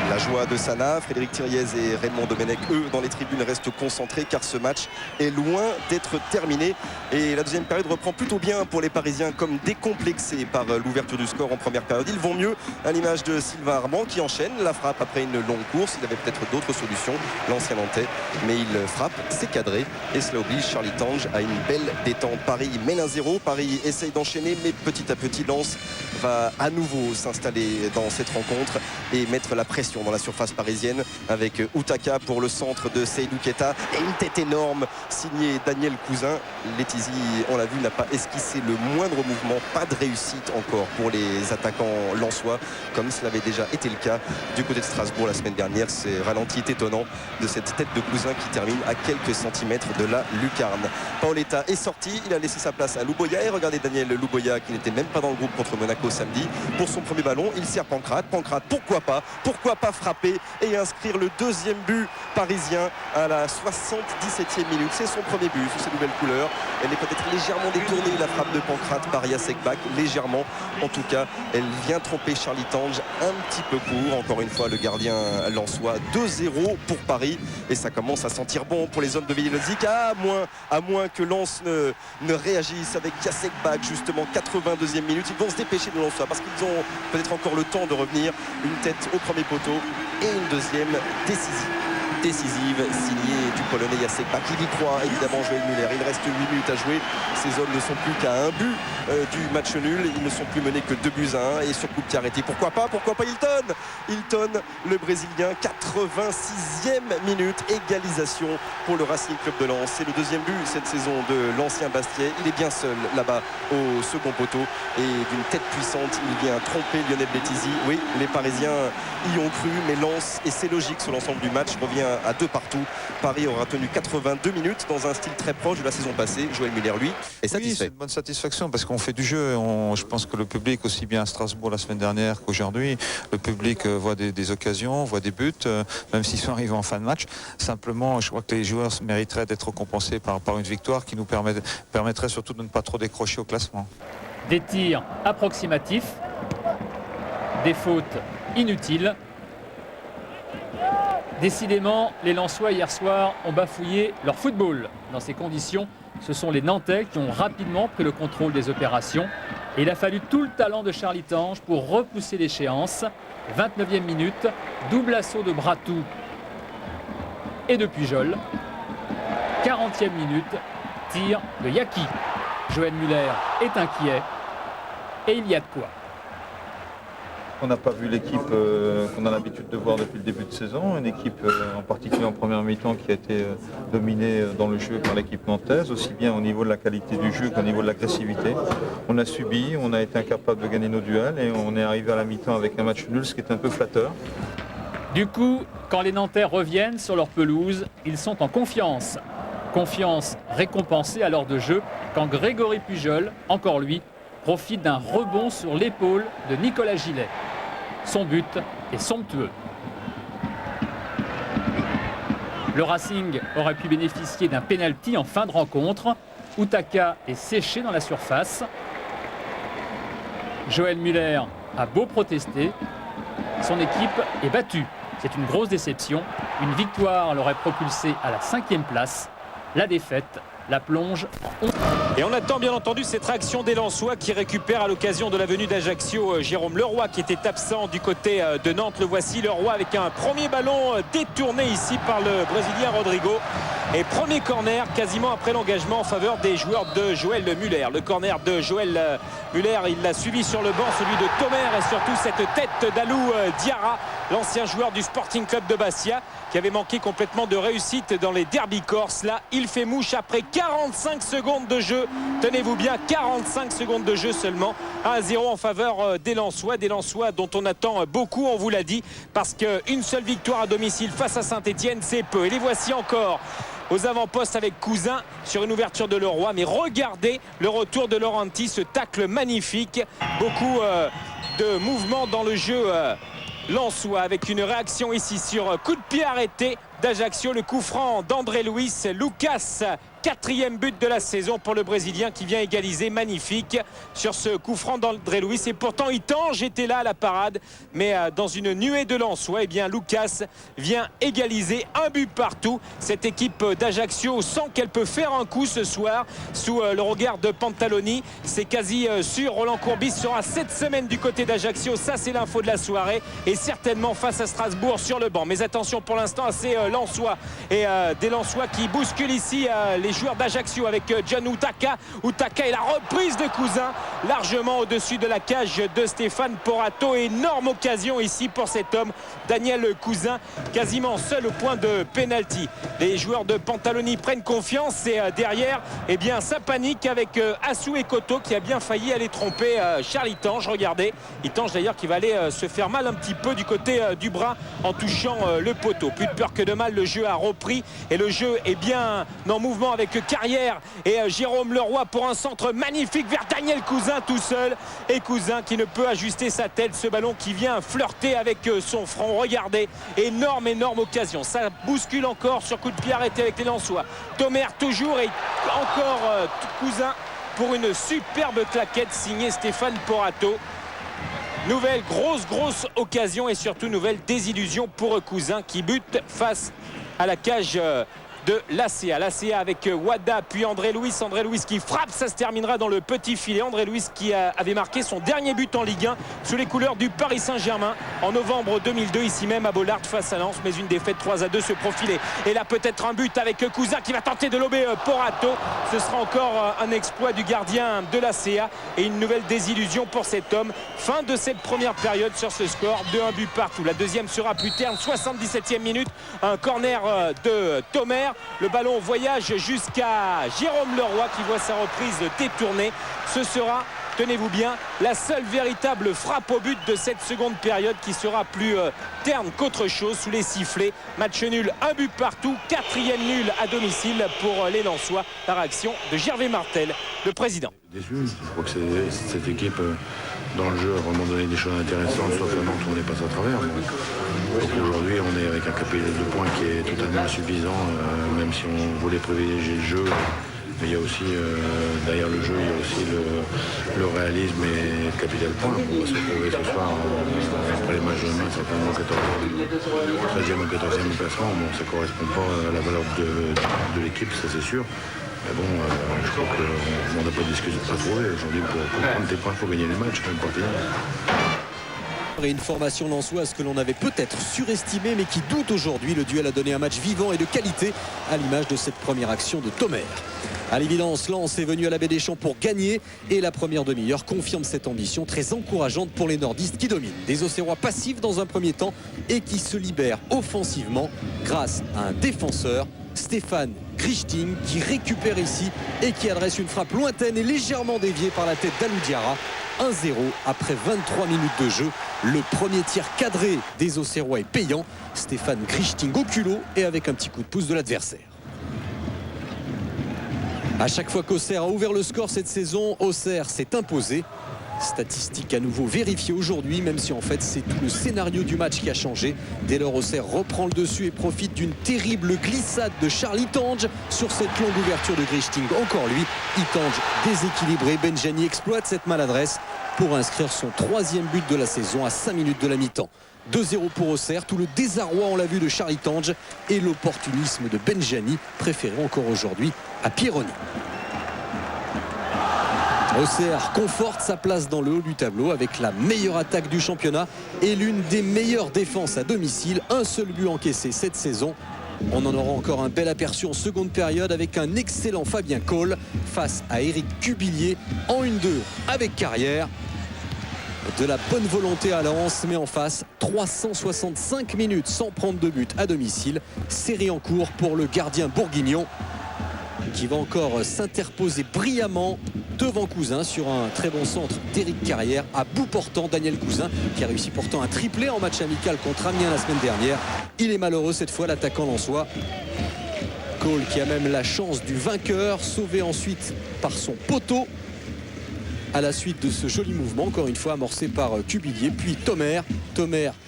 La joie de Sana, Frédéric Thiriez et Raymond Domenech, eux, dans les tribunes, restent concentrés car ce match est loin d'être terminé. Et la deuxième période reprend plutôt bien pour les Parisiens, comme décomplexés par l'ouverture du score en première période. Ils vont mieux à l'image de Sylvain Armand qui enchaîne la frappe après une longue course. Il avait peut-être d'autres solutions, l'ancien Nantais, mais il frappe, c'est cadré et cela oblige Charles Itange à une belle détente. Paris mène 1-0, Paris essaye d'enchaîner, mais petit à petit Lens va à nouveau s'installer dans cette rencontre et mettre la pression dans la surface parisienne avec Outaka pour le centre de Seydou Keita et une tête énorme signée Daniel Cousin. Letizy, on l'a vu, n'a pas esquissé le moindre mouvement, pas de réussite encore pour les attaquants lensois, comme cela avait déjà été le cas du côté de Strasbourg la semaine dernière. C'est ralenti étonnant de cette tête de Cousin qui termine à quelques centimètres de la lucarne. Paoletta est sorti, il a laissé sa place à Louboya et regardez Daniel Louboya qui n'était même pas dans le groupe contre Monaco samedi. Pour son premier ballon, il sert Pancrate. Pancrate, pourquoi pas frapper et inscrire le deuxième but parisien à la 77e minute. C'est son premier but sous ses nouvelles couleurs. Elle est peut-être légèrement détournée, la frappe de Pancrate par Jacek Bak, légèrement. En tout cas, elle vient tromper Charles Itange un petit peu court. Encore une fois, le gardien lensois. 2-0 pour Paris et ça commence à sentir bon pour les hommes de Halilhodžić, à moins que Lens ne réagisse avec Jacek Bak, justement 82e minute. Ils vont se dépêcher de Lensois parce qu'ils ont peut-être encore le temps de revenir. Une tête au premier poteau et une deuxième décisive signée du Polonais Jacek Bak. Il y croit évidemment Joël Muller. Il reste 8 minutes à jouer. Ces hommes ne sont plus qu'à un but du match nul. Ils ne sont plus menés que 2-1 et sur coup de pied arrêté. Pourquoi pas Hilton, le Brésilien, 86e minute, égalisation pour le Racing Club de Lens. C'est le deuxième but cette saison de l'ancien Bastiais. Il est bien seul là-bas au second poteau et d'une tête puissante, il vient tromper Lionel Letizy. Oui, les Parisiens y ont cru, mais Lens, et c'est logique sur l'ensemble du match, revient à 2 partout. Paris aura tenu 82 minutes dans un style très proche de la saison passée. Joël Muller, lui, est satisfait. Oui, c'est une bonne satisfaction parce qu'on fait du jeu. Je pense que le public, aussi bien à Strasbourg la semaine dernière qu'aujourd'hui, le public voit des occasions, voit des buts, même s'ils sont arrivés en fin de match. Simplement, je crois que les joueurs mériteraient d'être récompensés par une victoire qui nous permettrait surtout de ne pas trop décrocher au classement. Des tirs approximatifs, des fautes inutiles. Décidément, les Lensois hier soir ont bafouillé leur football. Dans ces conditions, ce sont les Nantais qui ont rapidement pris le contrôle des opérations. Et il a fallu tout le talent de Charles Itange pour repousser l'échéance. 29e minute, double assaut de Bratou et de Pujol. 40e minute, tir de Yaki. Joël Muller est inquiet et il y a de quoi. On n'a pas vu l'équipe qu'on a l'habitude de voir depuis le début de saison, une équipe en particulier en première mi-temps qui a été dominée dans le jeu par l'équipe nantaise, aussi bien au niveau de la qualité du jeu qu'au niveau de l'agressivité. On a subi, on a été incapable de gagner nos duels et on est arrivé à la mi-temps avec un match nul, ce qui est un peu flatteur. Du coup, quand les Nantais reviennent sur leur pelouse, ils sont en confiance. Confiance récompensée à l'heure de jeu quand Grégory Pujol, encore lui, profite d'un rebond sur l'épaule de Nicolas Gillet. Son but est somptueux. Le Racing aurait pu bénéficier d'un pénalty en fin de rencontre. Outaka est séché dans la surface. Joël Muller a beau protester, son équipe est battue. C'est une grosse déception. Une victoire l'aurait propulsé à la 5e place. La défaite la plonge en 11. Et on attend bien entendu cette réaction des Lensois qui récupèrent à l'occasion de la venue d'Ajaccio Jérôme Leroy qui était absent du côté de Nantes. Le voici, Leroy avec un premier ballon détourné ici par le Brésilien Rodrigo. Et premier corner quasiment après l'engagement en faveur des joueurs de Joël Muller. Le corner de Joël Muller, il l'a suivi sur le banc, celui de Tomer, et surtout cette tête d'Alou Diarra, l'ancien joueur du Sporting Club de Bastia, qui avait manqué complètement de réussite dans les derbies corses. Là, il fait mouche après 45 secondes de jeu. Tenez-vous bien, 45 secondes de jeu seulement. 1-0 en faveur des Lensois dont on attend beaucoup, on vous l'a dit, parce qu'une seule victoire à domicile face à Saint-Etienne, c'est peu. Et les voici encore aux avant-postes avec Cousin sur une ouverture de Leroy. Mais regardez le retour de Laurenti, ce tacle magnifique. Beaucoup de mouvements dans le jeu lensois, avec une réaction ici sur coup de pied arrêté d'Ajaccio. Le coup franc d'André Luis. Lucas, 4e but de la saison pour le Brésilien, qui vient égaliser. Magnifique sur ce coup franc d'André Luis. Et pourtant Itange était là à la parade, mais dans une nuée de Lensois, eh bien Lucas vient égaliser. Un but partout. Cette équipe d'Ajaccio sent qu'elle peut faire un coup ce soir sous le regard de Pantaloni. C'est quasi sûr. Roland Courbis sera cette semaine du côté d'Ajaccio. Ça, c'est l'info de la soirée, et certainement face à Strasbourg sur le banc. Mais attention pour l'instant à ces Lensois, et des Lensois qui bousculent ici les joueurs d'Ajaccio avec John Utaka. Utaka et la reprise de Cousin largement au-dessus de la cage de Stéphane Porato. Énorme occasion ici pour cet homme, Daniel Cousin, quasiment seul au point de pénalty. Les joueurs de Pantaloni prennent confiance, et derrière, eh bien, ça panique avec Assou et Koto, qui a bien failli aller tromper Charles Itange. Regardez, Itange d'ailleurs qui va aller se faire mal un petit peu du côté du bras en touchant le poteau. Plus de peur que de mal, le jeu a repris, et le jeu est bien en mouvement avec Carrière et Jérôme Leroy pour un centre magnifique vers Daniel Cousin tout seul, et Cousin qui ne peut ajuster sa tête. Ce ballon qui vient flirter avec son front. Regardez, énorme occasion. Ça bouscule encore sur coup de pied arrêté avec les Lensois. Tomer toujours, et encore Cousin pour une superbe claquette signée Stéphane Porato. Nouvelle grosse occasion, et surtout nouvelle désillusion pour Cousin, qui bute face à la cage de l'ACA. L'ACA avec Wada, puis André Luis qui frappe. Ça se terminera dans le petit filet. André Luis qui avait marqué son dernier but en Ligue 1 sous les couleurs du Paris Saint-Germain en novembre 2002, ici même à Bollaert face à Lens. Mais une défaite 3-2 se profilait. Et là, peut-être un but avec Cousin qui va tenter de lober Porato. Ce sera encore un exploit du gardien de l'ACA, et une nouvelle désillusion pour cet homme. Fin de cette première période sur ce score de 1 but partout. La deuxième sera plus terne, 77e minute. Un corner de Tomer. Le ballon voyage jusqu'à Jérôme Leroy, qui voit sa reprise détournée. Ce sera, tenez-vous bien, la seule véritable frappe au but de cette seconde période, qui sera plus terne qu'autre chose sous les sifflets. Match nul, 1 but partout, 4e nul à domicile pour les Lensois. La réaction de Gervais Martel, le président. Déçu, je crois que cette équipe dans le jeu a vraiment donné des choses intéressantes, sauf à Nantes où on est passé à travers. Donc aujourd'hui on est avec un capital de points qui est totalement insuffisant, même si on voulait privilégier le jeu. Mais il y a aussi, derrière le jeu, il y a aussi le réalisme et le capital point. On va se retrouver ce soir, après les matchs de demain, certainement 13e ou 14e placement. Bon, ça ne correspond pas à la valeur de l'équipe, ça c'est sûr. Mais bon, je crois qu'on n'a pas d'excuses à trouver. Aujourd'hui, pour prendre tes points, il faut gagner les matchs, même pas finir. Et une formation lensoise que l'on avait peut-être surestimée, mais qui doute aujourd'hui. Le duel a donné un match vivant et de qualité, à l'image de cette première action de Tomer. À l'évidence, Lens est venu à la Baie des Champs pour gagner, et la première demi-heure confirme cette ambition très encourageante pour les nordistes qui dominent. Des Auxerrois passifs dans un premier temps, et qui se libèrent offensivement grâce à un défenseur, Stéphane Grichting, qui récupère ici et qui adresse une frappe lointaine et légèrement déviée par la tête d'Alou Diarra. 1-0 après 23 minutes de jeu. Le premier tir cadré des Auxerrois est payant. Stéphane Grichting au culot et avec un petit coup de pouce de l'adversaire. À chaque fois qu'Auxerre a ouvert le score cette saison, Auxerre s'est imposé. Statistique à nouveau vérifiée aujourd'hui, même si en fait c'est tout le scénario du match qui a changé. Dès lors, Auxerre reprend le dessus et profite d'une terrible glissade de Charles Itange sur cette longue ouverture de Grichting. Encore lui, Itange déséquilibré. Benjani exploite cette maladresse pour inscrire son 3e but de la saison à 5 minutes de la mi-temps. 2-0 pour Auxerre, tout le désarroi, on l'a vu, de Charles Itange et l'opportunisme de Benjani, préféré encore aujourd'hui à Pieroni. Auxerre conforte sa place dans le haut du tableau avec la meilleure attaque du championnat et l'une des meilleures défenses à domicile. Un seul but encaissé cette saison. On en aura encore un bel aperçu en seconde période avec un excellent Fabien Cole face à Éric Cubillier en 1-2 avec Carrière. De la bonne volonté à Lens, mais en face 365 minutes sans prendre de but à domicile. Série en cours pour le gardien bourguignon qui va encore s'interposer brillamment devant Cousin sur un très bon centre d'Éric Carrière. À bout portant, Daniel Cousin qui a réussi pourtant un triplé en match amical contre Amiens la semaine dernière. Il est malheureux cette fois, l'attaquant lensois. Cole qui a même la chance du vainqueur, sauvé ensuite par son poteau à la suite de ce joli mouvement, encore une fois amorcé par Cubillier, puis Thomer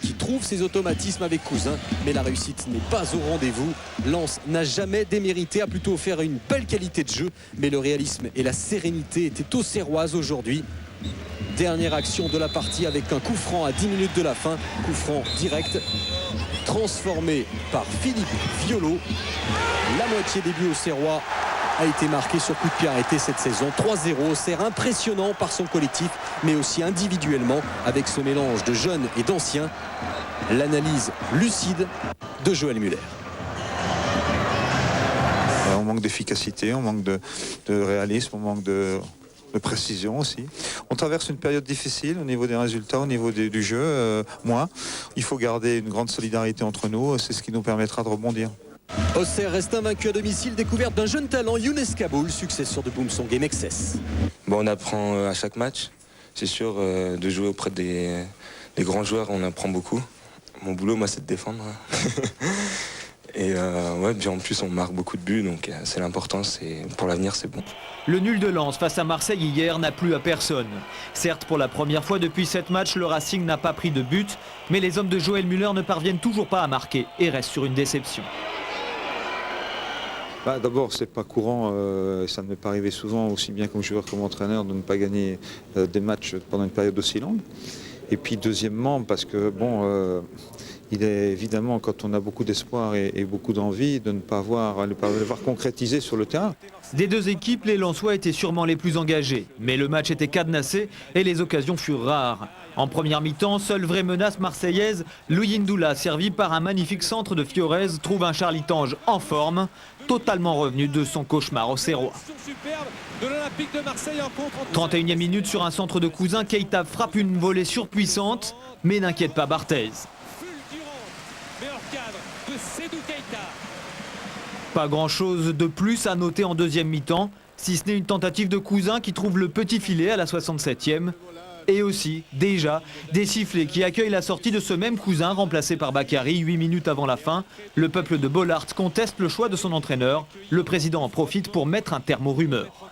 qui trouve ses automatismes avec Cousin, mais la réussite n'est pas au rendez-vous. Lens n'a jamais démérité, a plutôt offert une belle qualité de jeu, mais le réalisme et la sérénité étaient auxerroises aujourd'hui. Dernière action de la partie avec un coup franc à 10 minutes de la fin, coup franc direct transformé par Philippe Violo. La moitié des buts auxerrois a été marqué sur coup de pied arrêté cette saison. 3-0, Auxerre impressionnant par son collectif, mais aussi individuellement avec ce mélange de jeunes et d'anciens. L'analyse lucide de Joël Muller. On manque d'efficacité, on manque de réalisme, on manque de précision aussi. On traverse une période difficile au niveau des résultats, au niveau du jeu, moins. Il faut garder une grande solidarité entre nous, c'est ce qui nous permettra de rebondir. Auxerre reste invaincu à domicile, découverte d'un jeune talent, Younes Kaboul, successeur de Boumsong et Mexès. Bon, on apprend à chaque match, c'est sûr, de jouer auprès des grands joueurs, on apprend beaucoup. Mon boulot, moi, c'est de défendre. Et ouais, puis en plus, on marque beaucoup de buts, donc c'est l'important, pour l'avenir, c'est bon. Le nul de Lens face à Marseille hier n'a plu à personne. Certes, pour la première fois depuis 7 matchs, le Racing n'a pas pris de but, mais les hommes de Joël Muller ne parviennent toujours pas à marquer et restent sur une déception. D'abord, c'est pas courant, ça ne m'est pas arrivé souvent, aussi bien comme joueur comme entraîneur, de ne pas gagner des matchs pendant une période aussi longue. Et puis deuxièmement, parce que bon, il est évidemment, quand on a beaucoup d'espoir et beaucoup d'envie, de ne pas voir concrétisé sur le terrain. Des deux équipes, les Lensois étaient sûrement les plus engagés, mais le match était cadenassé et les occasions furent rares. En première mi-temps, seule vraie menace marseillaise, Louis Ndoula, servi par un magnifique centre de Fiorez, trouve un Charlie Tange en forme, totalement revenu de son cauchemar auxerrois. 31e minute sur un centre de Cousin, Keita frappe une volée surpuissante, mais n'inquiète pas Barthez. Pas grand-chose de plus à noter en deuxième mi-temps, si ce n'est une tentative de Cousin qui trouve le petit filet à la 67e. Et aussi, déjà, des sifflets qui accueillent la sortie de ce même Cousin remplacé par Bakary 8 minutes avant la fin. Le peuple de Bollaert conteste le choix de son entraîneur. Le président en profite pour mettre un terme aux rumeurs.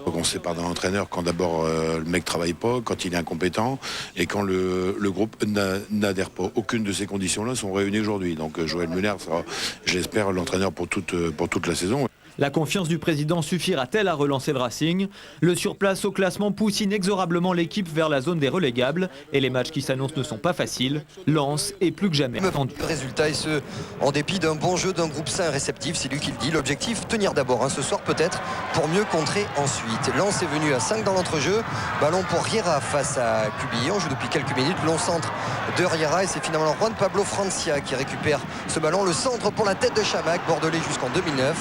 On ne sépare d'un entraîneur quand d'abord le mec travaille pas, quand il est incompétent et quand le groupe n'adhère pas. Aucune de ces conditions-là sont réunies aujourd'hui. Donc Joël Muller sera, je l'espère, l'entraîneur pour toute la saison. La confiance du président suffira-t-elle à relancer le Racing? Le surplace au classement pousse inexorablement l'équipe vers la zone des relégables et les matchs qui s'annoncent ne sont pas faciles. Lens est plus que jamais attendu. Le résultat et ce en dépit d'un bon jeu d'un groupe sain et réceptif, c'est lui qui le dit. L'objectif, tenir d'abord ce soir peut-être pour mieux contrer ensuite. Lens est venu à 5 dans l'entrejeu. Ballon pour Riera face à Cubillier. On joue depuis quelques minutes. Long centre de Riera et c'est finalement Juan Pablo Francia qui récupère ce ballon. Le centre pour la tête de Chamac, bordelais jusqu'en 2009.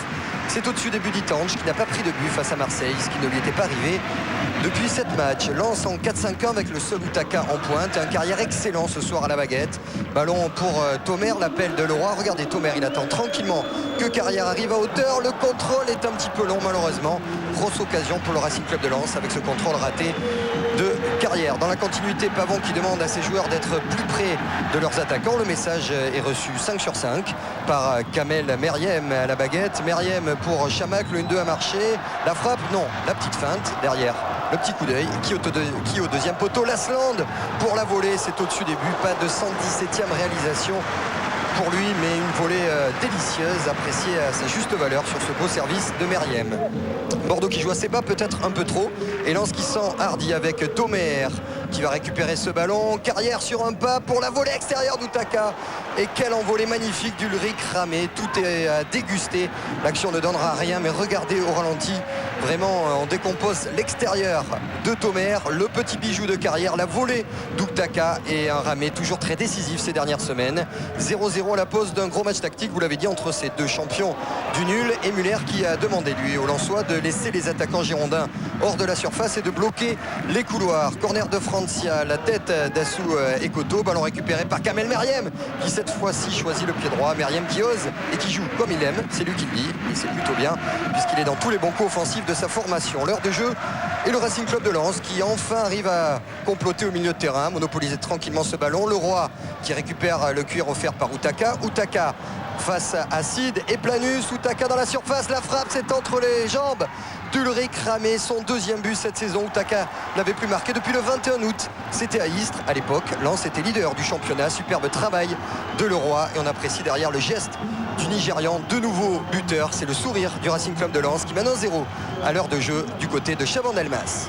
C'est au-dessus des buts d'Itange qui n'a pas pris de but face à Marseille, ce qui ne lui était pas arrivé depuis 7 matchs. Lens en 4-5-1 avec le seul Outaka en pointe. Un Carrière excellent ce soir à la baguette. Ballon pour Thomer, l'appel de Leroy. Regardez Thomer, il attend tranquillement que Carrière arrive à hauteur. Le contrôle est un petit peu long malheureusement. Grosse occasion pour le Racing Club de Lens avec ce contrôle raté de Carrière. Dans la continuité, Pavon qui demande à ses joueurs d'être plus près de leurs attaquants. Le message est reçu 5 sur 5 par Kamel Meriem à la baguette. Meriem pour Chamac, le 1-2 a marché. La frappe, non. La petite feinte derrière. Le petit coup d'œil qui au deuxième poteau. Lasland pour la volée, c'est au-dessus des buts. Pas de 117e réalisation pour lui, mais une volée délicieuse, appréciée à sa juste valeur sur ce beau service de Meriem. Bordeaux qui joue assez bas, peut-être un peu trop. Et Lens qui sent hardi avec Thomer qui va récupérer ce ballon. Carrière sur un pas pour la volée extérieure d'Outaka. Et quel envolé magnifique d'Ulrich Ramé. Tout est à déguster. L'action ne donnera rien, mais regardez au ralenti. Vraiment, on décompose l'extérieur de Tomer, le petit bijou de carrière, la volée d'Ouktaka et un Ramé toujours très décisif ces dernières semaines. 0-0 à la pause d'un gros match tactique, vous l'avez dit, entre ces deux champions du nul. Et Muller qui a demandé, lui, au Lensois, de laisser les attaquants girondins hors de la surface et de bloquer les couloirs. Corner de Francia, la tête d'Assou Ekoto, ballon récupéré par Kamel Meriem qui cette fois-ci choisit le pied droit. Meriem qui ose et qui joue comme il aime, c'est lui qui le dit, et c'est plutôt bien puisqu'il est dans tous les bons coups offensifs de sa formation. L'heure de jeu et le Racing Club de Lens qui enfin arrive à comploter au milieu de terrain, monopoliser tranquillement ce ballon. Le Roi qui récupère le cuir offert par Outtaka. Outtaka face à Sid et Planus. Outtaka dans la surface, la frappe c'est entre les jambes d'Ulrich Ramé, son deuxième but cette saison. Outtaka n'avait plus marqué depuis le 21 août. C'était à Istres à l'époque. Lens était leader du championnat. Superbe travail de Leroy et on apprécie derrière le geste du Nigérian. De nouveau buteur, c'est le sourire du Racing Club de Lens qui mène 1-0 à l'heure de jeu du côté de Chabandelmas.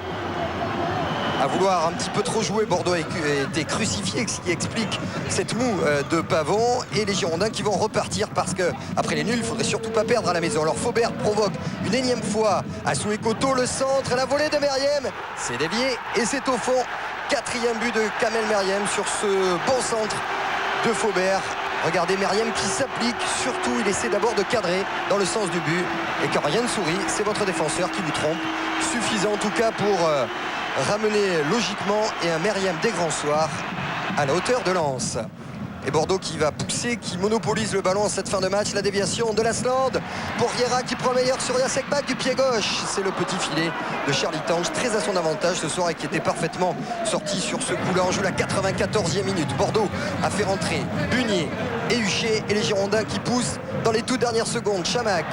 À vouloir un petit peu trop jouer, Bordeaux a été crucifié, ce qui explique cette moue de Pavon et les Girondins qui vont repartir parce que après les nuls, il ne faudrait surtout pas perdre à la maison. Alors Faubert provoque une énième fois Assou Ekoto, le centre, la volée de Meriem, c'est dévié et c'est au fond. 4e but de Kamel Meriem sur ce bon centre de Faubert. Regardez Meriem qui s'applique, surtout il essaie d'abord de cadrer dans le sens du but et quand rien ne sourit, c'est votre défenseur qui vous trompe. Suffisant en tout cas pour ramener logiquement et un Meriem des grands soirs à la hauteur de Lens. Et Bordeaux qui va pousser, qui monopolise le ballon en cette fin de match. La déviation de Lasland pour Riera qui prend meilleur sur Jacek Bak du pied gauche. C'est le petit filet de Charlie Tange, très à son avantage ce soir et qui était parfaitement sorti sur ce coup-là. On joue la 94e minute. Bordeaux a fait rentrer Bunier et Huchet et les Girondins qui poussent dans les toutes dernières secondes. Chamac,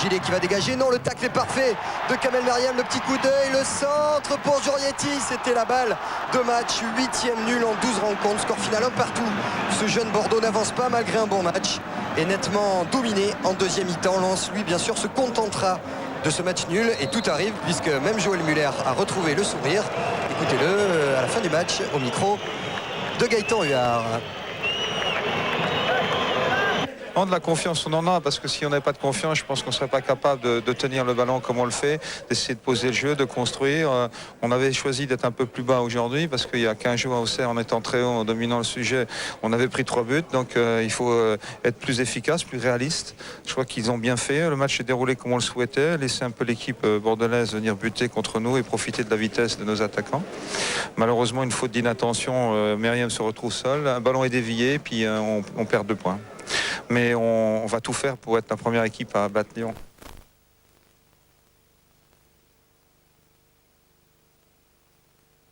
Gilet qui va dégager. Non, le tacle est parfait de Kamel Meriem. Le petit coup d'œil, le centre pour Giorietti. C'était la balle de match. 8e nul en 12 rencontres. Score final un partout. Ce jeune Bordeaux n'avance pas malgré un bon match. Et nettement dominé en deuxième mi-temps. Lens, lui, bien sûr, se contentera de ce match nul. Et tout arrive puisque même Joël Muller a retrouvé le sourire. Écoutez-le à la fin du match au micro de Gaëtan Huard. De la confiance, on en a, parce que si on n'avait pas de confiance, je pense qu'on ne serait pas capable de tenir le ballon comme on le fait, d'essayer de poser le jeu, de construire. On avait choisi d'être un peu plus bas aujourd'hui parce qu'il y a 15 jours à Auxerre, en étant très haut, en dominant le sujet, on avait pris 3 buts, donc il faut être plus efficace, plus réaliste. Je crois qu'ils ont bien fait, le match s'est déroulé comme on le souhaitait, laisser un peu l'équipe bordelaise venir buter contre nous et profiter de la vitesse de nos attaquants. Malheureusement, une faute d'inattention, Meriem se retrouve seul, un ballon est dévié, puis on perd 2 points. Mais on va tout faire pour être la première équipe à battre Lyon.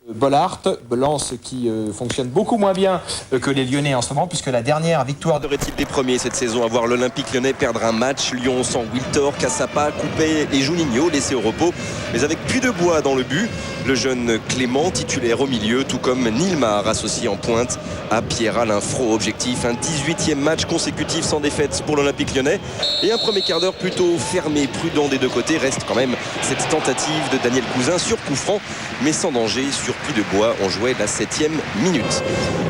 Bollaert, Lens qui fonctionne beaucoup moins bien que les Lyonnais en ce moment, puisque la dernière victoire Serait-il des premiers cette saison à voir l'Olympique Lyonnais perdre un match? Lyon sans Wiltor, Cassapa, Coupé et Juninho laissés au repos, mais avec Puy-de-Bois dans le but. Le jeune Clément titulaire au milieu, tout comme Nilmar associé en pointe à Pierre-Alain Fro. Objectif, un 18e match consécutif sans défaite pour l'Olympique Lyonnais et un premier quart d'heure plutôt fermé, prudent des deux côtés. Reste quand même cette tentative de Daniel Cousin sur coup franc, mais sans danger sur Puy-de-Bois. On jouait la 7e minute.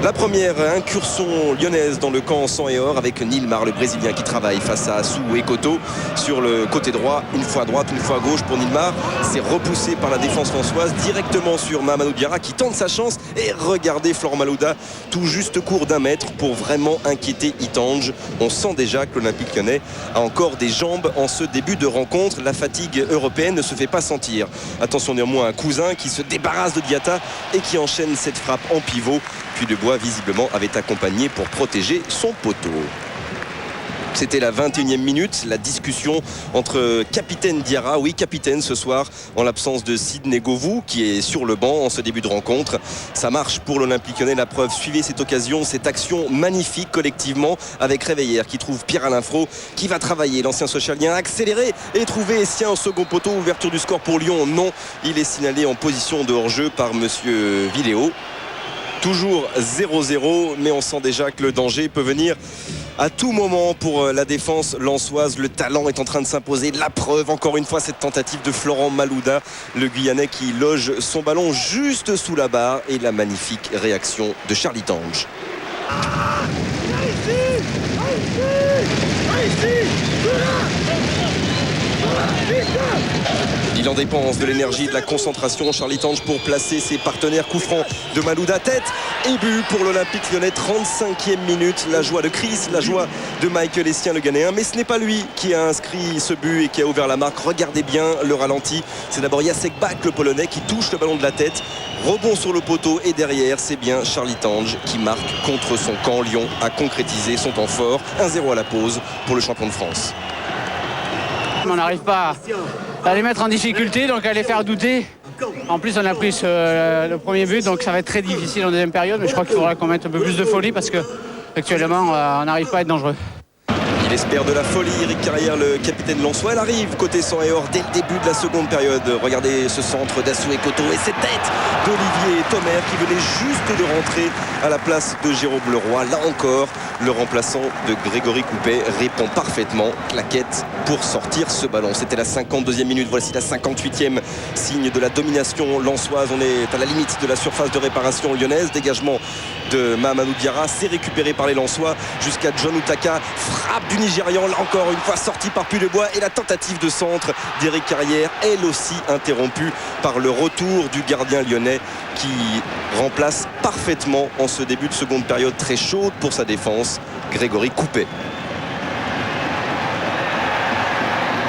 La première incursion lyonnaise dans le camp en sang et or avec Nilmar, le Brésilien qui travaille face à Assou Ekoto sur le côté droit. Une fois à droite, une fois à gauche pour Nilmar. C'est repoussé par la défense françoise directement sur Mamadou Diarra qui tente sa chance. Et regardez Florent Malouda tout juste court d'1 mètre pour vraiment inquiéter Itange. On sent déjà que l'Olympique Lyonnais a encore des jambes en ce début de rencontre. La fatigue européenne ne se fait pas sentir. Attention néanmoins à Cousin qui se débarrasse de Diatta et qui enchaîne cette frappe en pivot. Puy-de-Bois visiblement avait accompagné pour protéger son poteau. C'était la 21e minute, la discussion entre capitaine Diarra, oui capitaine ce soir, en l'absence de Sidney Govou qui est sur le banc en ce début de rencontre. Ça marche pour l'Olympique Lyonnais, la preuve, suivez cette occasion, cette action magnifique collectivement avec Réveillère qui trouve Pierre-Alain Fro, qui va travailler, l'ancien socialien accéléré et trouver Essien au second poteau. Ouverture du score pour Lyon, non, il est signalé en position de hors-jeu par monsieur Villéo. Toujours 0-0, mais on sent déjà que le danger peut venir à tout moment pour la défense lensoise. Le talent est en train de s'imposer. La preuve, encore une fois, cette tentative de Florent Malouda, le Guyanais qui loge son ballon juste sous la barre, et la magnifique réaction de Charlie Tange. Il en dépense de l'énergie, de la concentration. Charlie Tange pour placer ses partenaires. Coup franc de Malouda, tête et but pour l'Olympique Lyonnais. 35e minute. La joie de Chris, la joie de Michael Essien, le Ghanéen. Mais ce n'est pas lui qui a inscrit ce but et qui a ouvert la marque. Regardez bien le ralenti. C'est d'abord Jacek Bak, le Polonais, qui touche le ballon de la tête. Rebond sur le poteau et derrière, c'est bien Charlie Tange qui marque contre son camp. Lyon a concrétisé son temps fort. 1-0 à la pause pour le champion de France. On n'arrive pas à les mettre en difficulté, donc à les faire douter. En plus, on a pris le premier but, donc ça va être très difficile en deuxième période. Mais je crois qu'il faudra qu'on mette un peu plus de folie parce que actuellement, on n'arrive pas à être dangereux. Il espère de la folie, Eric Carrière, le capitaine lensois. Elle arrive côté sang et or dès le début de la seconde période. Regardez ce centre d'Assou Ekoto et cette tête d'Olivier Thomer qui venait juste de rentrer à la place de Jérôme Leroy. Là encore, le remplaçant de Grégory Coupet répond parfaitement. Claquette pour sortir ce ballon. C'était la 52e minute. Voici la 58e. Signe de la domination lensoise. On est à la limite de la surface de réparation lyonnaise. Dégagement de Mahamadou Diarra. C'est récupéré par les Lensois jusqu'à John Utaka. Frappe du Nigérian, là encore une fois sorti par Puy-de-Bois. Et la tentative de centre d'Éric Carrière, elle aussi interrompue par le retour du gardien lyonnais qui remplace parfaitement en ce début de seconde période très chaude pour sa défense, Grégory Coupet.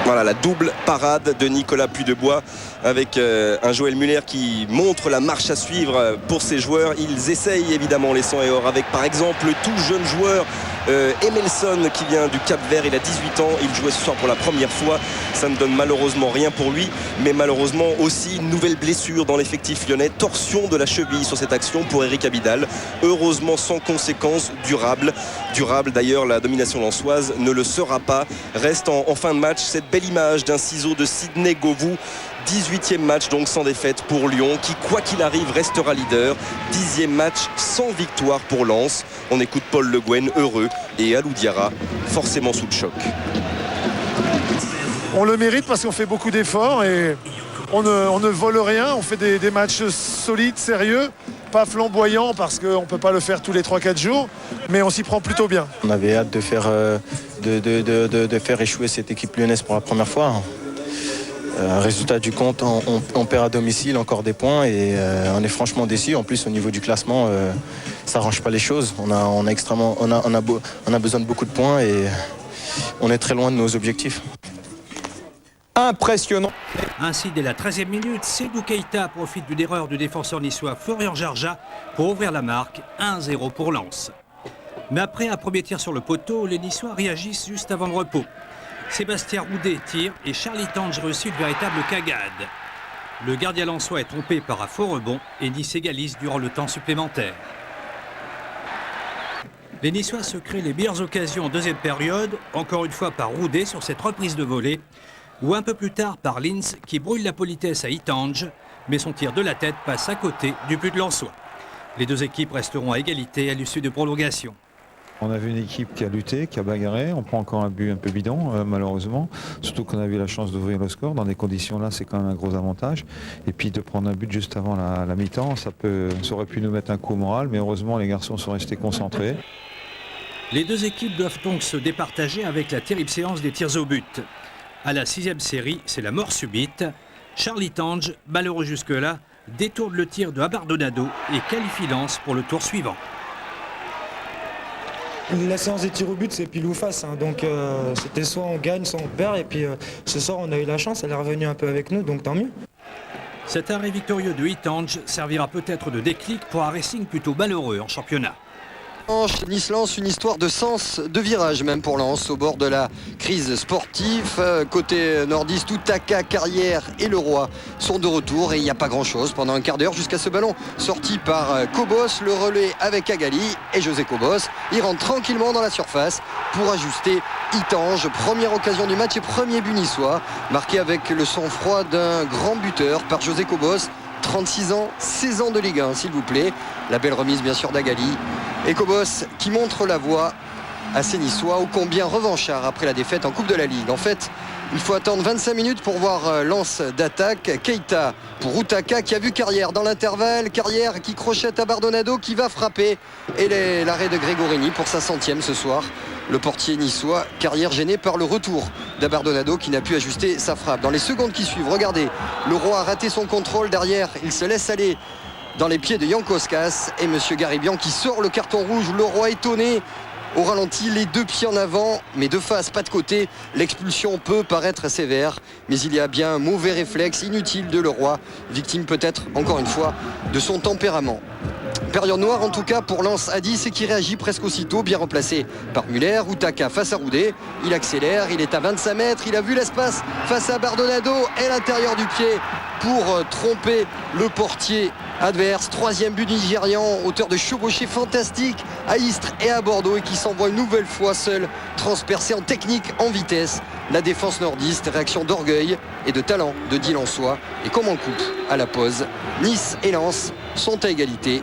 Voilà la double parade de Nicolas Puy-de-Bois avec un Joël Muller qui montre la marche à suivre pour ses joueurs. Ils essayent évidemment les 100 et or avec par exemple le tout jeune joueur Emelson qui vient du Cap-Vert. Il a 18 ans, il jouait ce soir pour la première fois. Ça ne donne malheureusement rien pour lui, mais malheureusement aussi une nouvelle blessure dans l'effectif lyonnais. Torsion de la cheville sur cette action pour Eric Abidal. Heureusement sans conséquences durables. D'ailleurs, la domination lensoise ne le sera pas. Reste en fin de match cette belle image d'un ciseau de Sidney Govou. 18e match donc sans défaite pour Lyon qui quoi qu'il arrive restera leader. 10e match sans victoire pour Lens. On écoute Paul Le Guen heureux et Alou Diarra forcément sous le choc. On le mérite parce qu'on fait beaucoup d'efforts et on ne vole rien. On fait des matchs solides, sérieux, pas flamboyants parce qu'on ne peut pas le faire tous les 3-4 jours, mais on s'y prend plutôt bien. On avait hâte de faire, de faire échouer cette équipe lyonnaise pour la première fois. Résultat du compte, on perd à domicile encore des points et on est franchement déçus. En plus, au niveau du classement, ça n'arrange pas les choses. On a besoin de beaucoup de points et on est très loin de nos objectifs. Impressionnant. Ainsi, dès la 13e minute, Seydou Keita profite d'une erreur du défenseur niçois Florian Jarja pour ouvrir la marque. 1-0 pour Lens. Mais après un premier tir sur le poteau, les Niçois réagissent juste avant le repos. Sébastien Roudet tire et Charlie Tange réussit une véritable cagade. Le gardien lensois est trompé par un faux rebond et Nice égalise durant le temps supplémentaire. Les Niçois se créent les meilleures occasions en deuxième période, encore une fois par Roudet sur cette reprise de volée, ou un peu plus tard par Linz qui brouille la politesse à Itange, mais son tir de la tête passe à côté du but de Lensois. Les deux équipes resteront à égalité à l'issue de prolongation. On a vu une équipe qui a lutté, qui a bagarré. On prend encore un but un peu bidon, malheureusement. Surtout qu'on a eu la chance d'ouvrir le score. Dans des conditions là, c'est quand même un gros avantage. Et puis de prendre un but juste avant la mi-temps, ça aurait pu nous mettre un coup au moral. Mais heureusement, les garçons sont restés concentrés. Les deux équipes doivent donc se départager avec la terrible séance des tirs au but. À la 6e série, c'est la mort subite. Charlie Tange, malheureux jusque-là, détourne le tir de Abardonado et qualifie Lens pour le tour suivant. La séance des tirs au but, c'est pile ou face. Donc c'était soit on gagne, soit on perd. Et puis ce soir, on a eu la chance. Elle est revenue un peu avec nous, donc tant mieux. Cet arrêt victorieux de Itange servira peut-être de déclic pour un Racing plutôt malheureux en championnat. Nice-Lens, une histoire de sens, de virage même pour Lens, au bord de la crise sportive. Côté nordiste, Utaka, Carrière et Leroy sont de retour et il n'y a pas grand-chose pendant un quart d'heure jusqu'à ce ballon sorti par Cobos, le relais avec Agali et José Cobos. Il rentre tranquillement dans la surface pour ajuster Itange. Première occasion du match et premier but niçois, marqué avec le sang-froid d'un grand buteur par José Cobos. 36 ans, 16 ans de Ligue 1 s'il vous plaît. La belle remise bien sûr d'Agali. Et Cobos qui montre la voie à ses Niçois, ô combien revanchard après la défaite en Coupe de la Ligue. En fait, il faut attendre 25 minutes pour voir Lens d'attaque. Keita pour Utaka qui a vu Carrière dans l'intervalle. Carrière qui crochette à Bardonado qui va frapper. Et l'arrêt de Gregorini pour sa 100e ce soir. le portier niçois. Carrière gênée par le retour d'Abardonado qui n'a pu ajuster sa frappe. Dans les secondes qui suivent, regardez, Leroy a raté son contrôle derrière. Il se laisse aller dans les pieds de Jankowskas et Monsieur Garibian qui sort le carton rouge. Leroy étonné. Au ralenti, les deux pieds en avant, mais de face, pas de côté. L'expulsion peut paraître sévère, mais il y a bien un mauvais réflexe inutile de Leroy, victime peut-être, encore une fois, de son tempérament. Période noire en tout cas pour Lens à 10 et qui réagit presque aussitôt, bien remplacé par Muller. Utaka face à Roudet, il accélère, il est à 25 mètres, il a vu l'espace face à Bardonado et l'intérieur du pied pour tromper le portier adverse. Troisième but nigérian, auteur de chevauchées fantastiques à Istres et à Bordeaux et qui s'envoie une nouvelle fois seul, transpercé en technique, en vitesse. La défense nordiste, réaction d'orgueil et de talent de Guy Lensois. Et comme en coupe à la pause, Nice et Lens sont à égalité.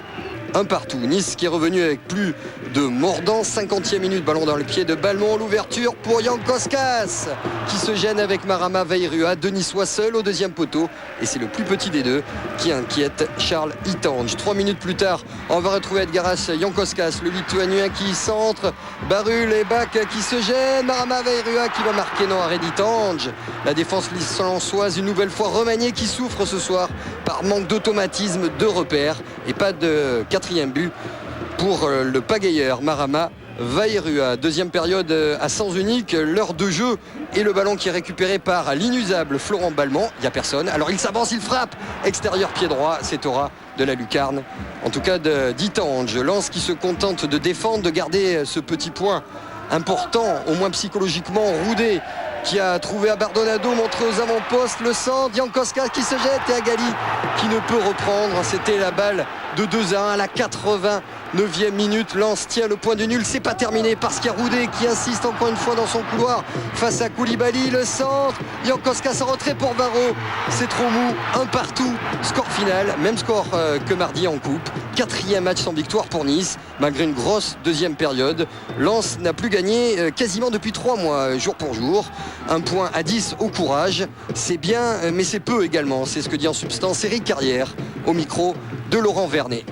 Un partout. Nice qui est revenu avec plus de mordant. 50e minute, ballon dans le pied de Balmont. L'ouverture pour Jankowskas qui se gêne avec Marama Vairua. Deux Niçois seuls au deuxième poteau. Et c'est le plus petit des deux qui inquiète Charles Itange. 3 minutes plus tard, on va retrouver Edgaras Jankowskas, le Lituanien qui centre. Barul et Bach qui se gêne. Marama Vairua qui va marquer, non, arrêt d'Itange. La défense lensoise une nouvelle fois remaniée qui souffre ce soir par manque d'automatisme, de repères et pas de quatrième but pour le pagayeur Marama Vairua. Deuxième période à sens unique, l'heure de jeu et le ballon qui est récupéré par l'inusable Florent Balmont. Il n'y a personne, alors il s'avance, il frappe, extérieur pied droit, c'est Aura de la lucarne, en tout cas d'Itange. Lens qui se contente de défendre, de garder ce petit point important, au moins psychologiquement. Roudet qui a trouvé Abardonado, montré aux avant-postes, le centre, Jankowskas qui se jette et Agali qui ne peut reprendre. C'était la balle de 2-1 à la 89e minute. Lens tient le point du nul, c'est pas terminé parce qu'il y a Roudet qui insiste encore une fois dans son couloir face à Koulibaly, le centre, Jankowskas en retrait pour Varro, c'est trop mou, un partout, score final, même score que mardi en coupe. 4e match sans victoire pour Nice, malgré une grosse deuxième période. Lens n'a plus gagné quasiment depuis 3 mois, jour pour jour. Un point à 10 au courage, c'est bien, mais c'est peu également. C'est ce que dit en substance Eric Carrière au micro de Laurent Vernet.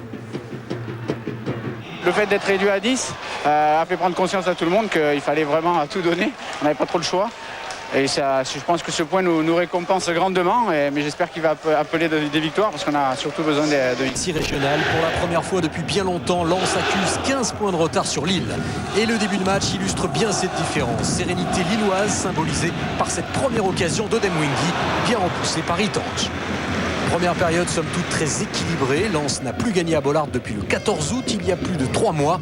Le fait d'être réduit à 10 a fait prendre conscience à tout le monde qu'il fallait vraiment tout donner. On n'avait pas trop le choix. Et ça, je pense que ce point nous récompense grandement. Mais j'espère qu'il va appeler des victoires parce qu'on a surtout besoin de victoires. Régional, pour la première fois depuis bien longtemps, Lens accuse 15 points de retard sur Lille. Et le début de match illustre bien cette différence. Sérénité lilloise symbolisée par cette première occasion d'Odemwingie, bien repoussée par Itange. Première période, somme toute très équilibrée. Lens n'a plus gagné à Bollaert depuis le 14 août, il y a plus de 3 mois.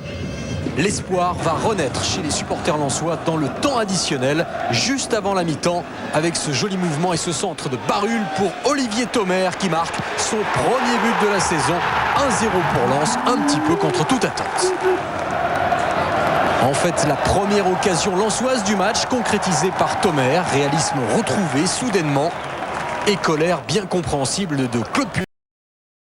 L'espoir va renaître chez les supporters lensois dans le temps additionnel, juste avant la mi-temps, avec ce joli mouvement et ce centre de Barul pour Olivier Thomer qui marque son premier but de la saison. 1-0 pour Lens, un petit peu contre toute attente. En fait, la première occasion lensoise du match concrétisée par Thomer, réalisme retrouvé soudainement et colère bien compréhensible de Claude Puel.